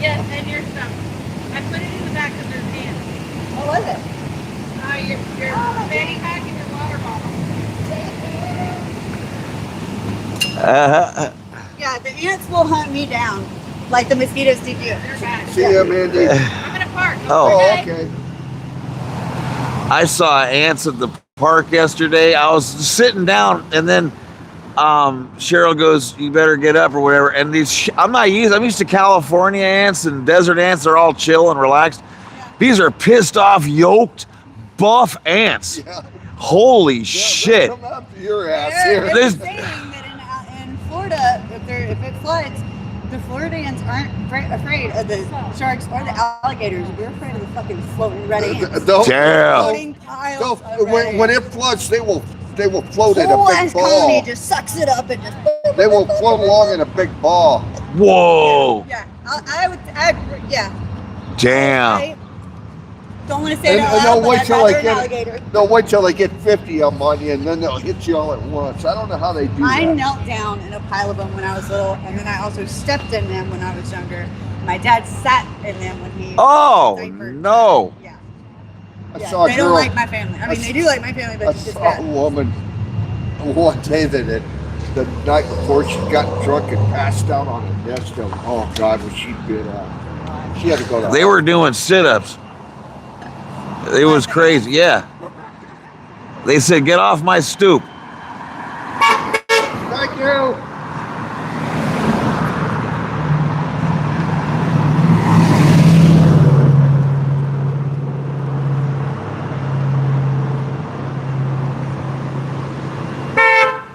Yes, and your stuff. I put it in the back of their pants. What was it? Your fanny pack and your water bottle. Yeah, the ants will hunt me down like the mosquitoes did you. They're back. See ya, Mandy. I'm in a park. Oh. Okay. I saw ants at the park yesterday. I was sitting down, and then Cheryl goes, "You better get up," or whatever. And these, I'm used to California ants and desert ants. They're all chill and relaxed. Yeah. These are pissed off, yoked, buff ants. Yeah. Holy shit! Come up to your ass They're here. This- saying that in Florida, if it floods, the Floridians aren't afraid of the sharks or the alligators. We're afraid of the fucking floating red ants. Damn. Floating piles of red When ants. it floods, they will float in The a whole big ass ball. colony just sucks it up and just. They will float along in a big ball. Whoa! Yeah, yeah. Damn! I don't want to say it out And loud, they'll but wait I'd till rather they an get alligator. they'll wait till they get 50 of them on you, and then they'll hit you all at once. I don't know how they do I that. knelt down in a pile of them when I was little, and then I also stepped in them when I was younger. My dad sat in them when he. Oh diapered. no! Yeah. I Yeah, saw a they girl. don't like my family. I mean, they do like my family, I but it's saw a bad. woman one day that the night before she got drunk and passed out on a desk. Oh God, was she bit out? She had to go to. They were doing sit-ups. It was crazy. Yeah. They said, "Get off my stoop." Thank you.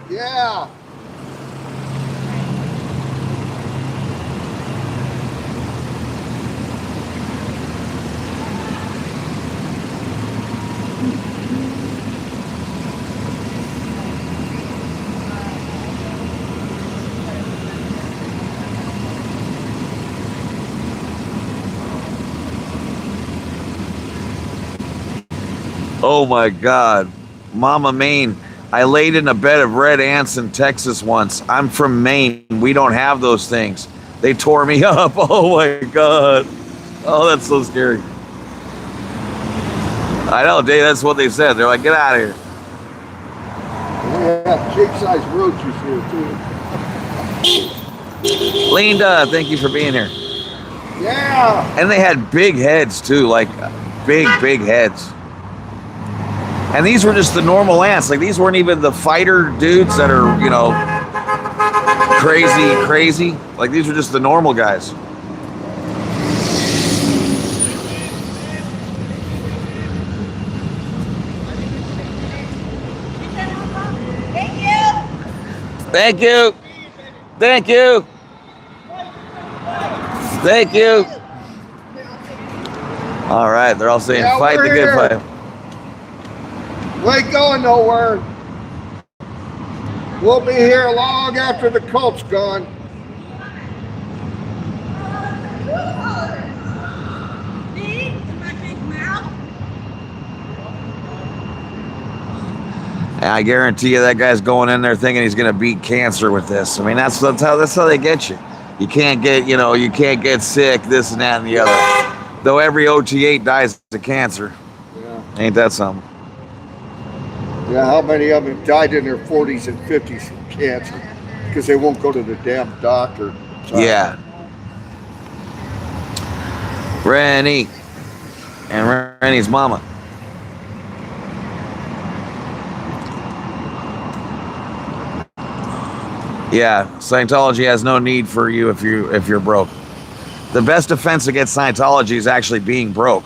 Yeah. Oh my God. Mama Maine, I laid in a bed of red ants in Texas once. I'm from Maine. We don't have those things. They tore me up. Oh my God. Oh, that's so scary. I know, Dave, that's what they said. They're like, "Get out of here." Yeah, king-size roaches here too. Linda, thank you for being here. Yeah. And they had big heads too, like big heads. And these were just the normal ants. Like, these weren't even the fighter dudes that are, you know, crazy. Like, these were just the normal guys. Thank you. Thank you. Thank you. All right, they're all saying, Yeah, "Fight the we're good here." fight." We ain't going nowhere. We'll be here long after the cult's gone. And I guarantee you that guy's going in there thinking he's going to beat cancer with this. I mean, that's how they get you. You can't get, you can't get sick, this and that and the other. Though every OT8 dies of cancer. Yeah. Ain't that something? Yeah, how many of them died in their 40s and 50s from cancer? Because they won't go to the damn doctor. Yeah. Rennie. And Rennie's mama. Yeah, Scientology has no need for you if you're broke. The best defense against Scientology is actually being broke.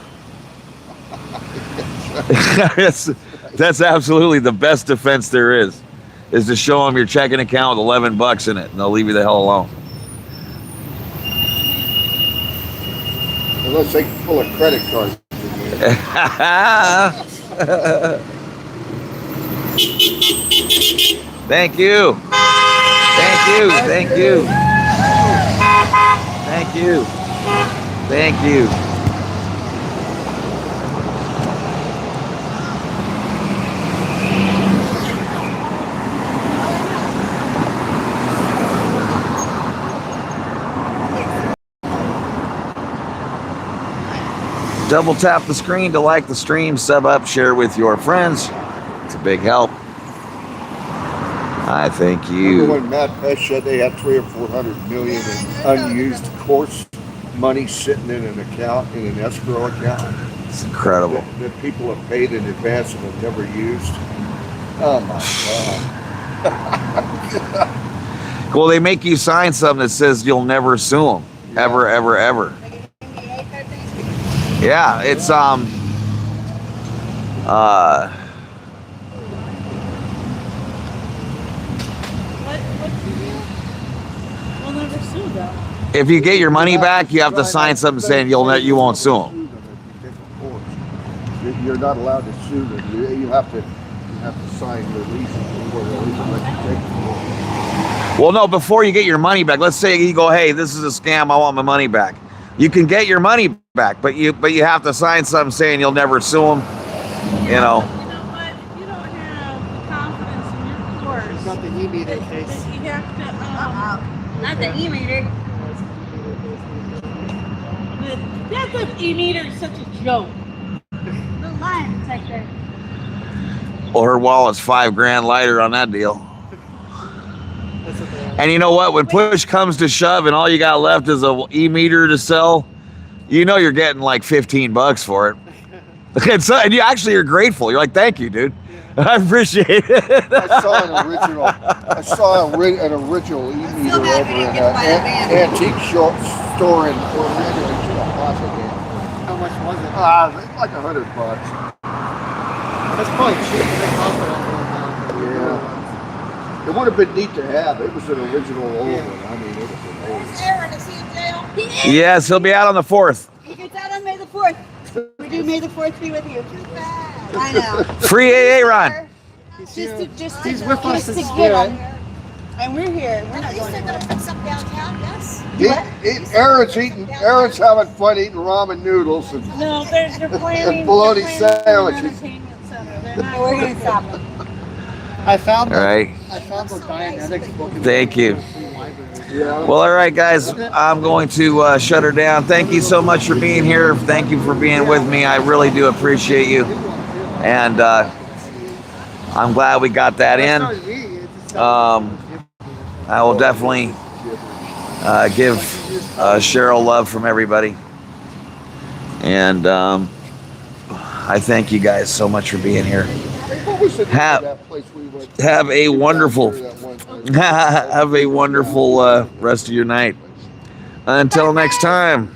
That's absolutely the best defense there is to show them your checking account with $11 in it, and they'll leave you the hell alone. Unless they can pull a credit card. Thank you. Thank you. Thank you. Thank you. Thank you. Double tap the screen to like the stream, sub up, share with your friends. It's a big help. I thank you. Remember when Matt Pesh said they had 300 or 400 million in unused course money sitting in an account, in an escrow account? It's incredible. That people have paid in advance and have never used. Oh my God. Well, they make you sign something that says you'll never sue them. Ever, ever, ever. Yeah, it's What you do? We'll never sue them. if you get your money back, you have to sign something saying you won't sue them. You're not allowed to sue them. You have to sign releases before they'll even let you take them. Well, no, before you get your money back, let's say you go, hey, this is a scam, I want my money back. You can get your money back, but you have to sign something saying you'll never sue them. You know. You know what? If you don't have the confidence in your course, Got the e-meter case. that you have to, Not the e-meter. that's an e-meter is such a joke. The line detector. Well, her wallet's $5,000 lighter on that deal. That's what they are. And you know what? When push comes to shove and all you got left is a e-meter to sell, you know you're getting like $15 for it. And you actually are grateful. You're like, thank you, dude. I appreciate it. I saw an original e-meter over in an antique store in Orlando. How much was it? Like $100. That's probably cheap. They cost it all Yeah. It would have been neat to have. It was an original old one. I mean, it was an old. Aaron, is he in jail? He is. Yes, he'll be out on the 4th. He gets out on May the 4th. We do May the 4th be with you. Too bad. I know. Free AA run. He's with us to in get spirit. him. And we're here. We're not At least going they're anywhere. gonna put some downtown, yes? Aaron's having fun eating ramen noodles and No, they're planning. bologna they're planning an sandwiches. entertainment center. They're not We're going to stop him. I found All right. I found the Dianetics book. In Thank you. the free library. yeah. Well, all right, guys. I'm going to shut her down. Thank you so much for being here. Thank you for being with me. I really do appreciate you. And I'm glad we got that in. I will definitely give Cheryl love from everybody. And I thank you guys so much for being here. What was the name Have- of that place we went to? Have a wonderful, That one time. have a wonderful rest of your night. Until next time.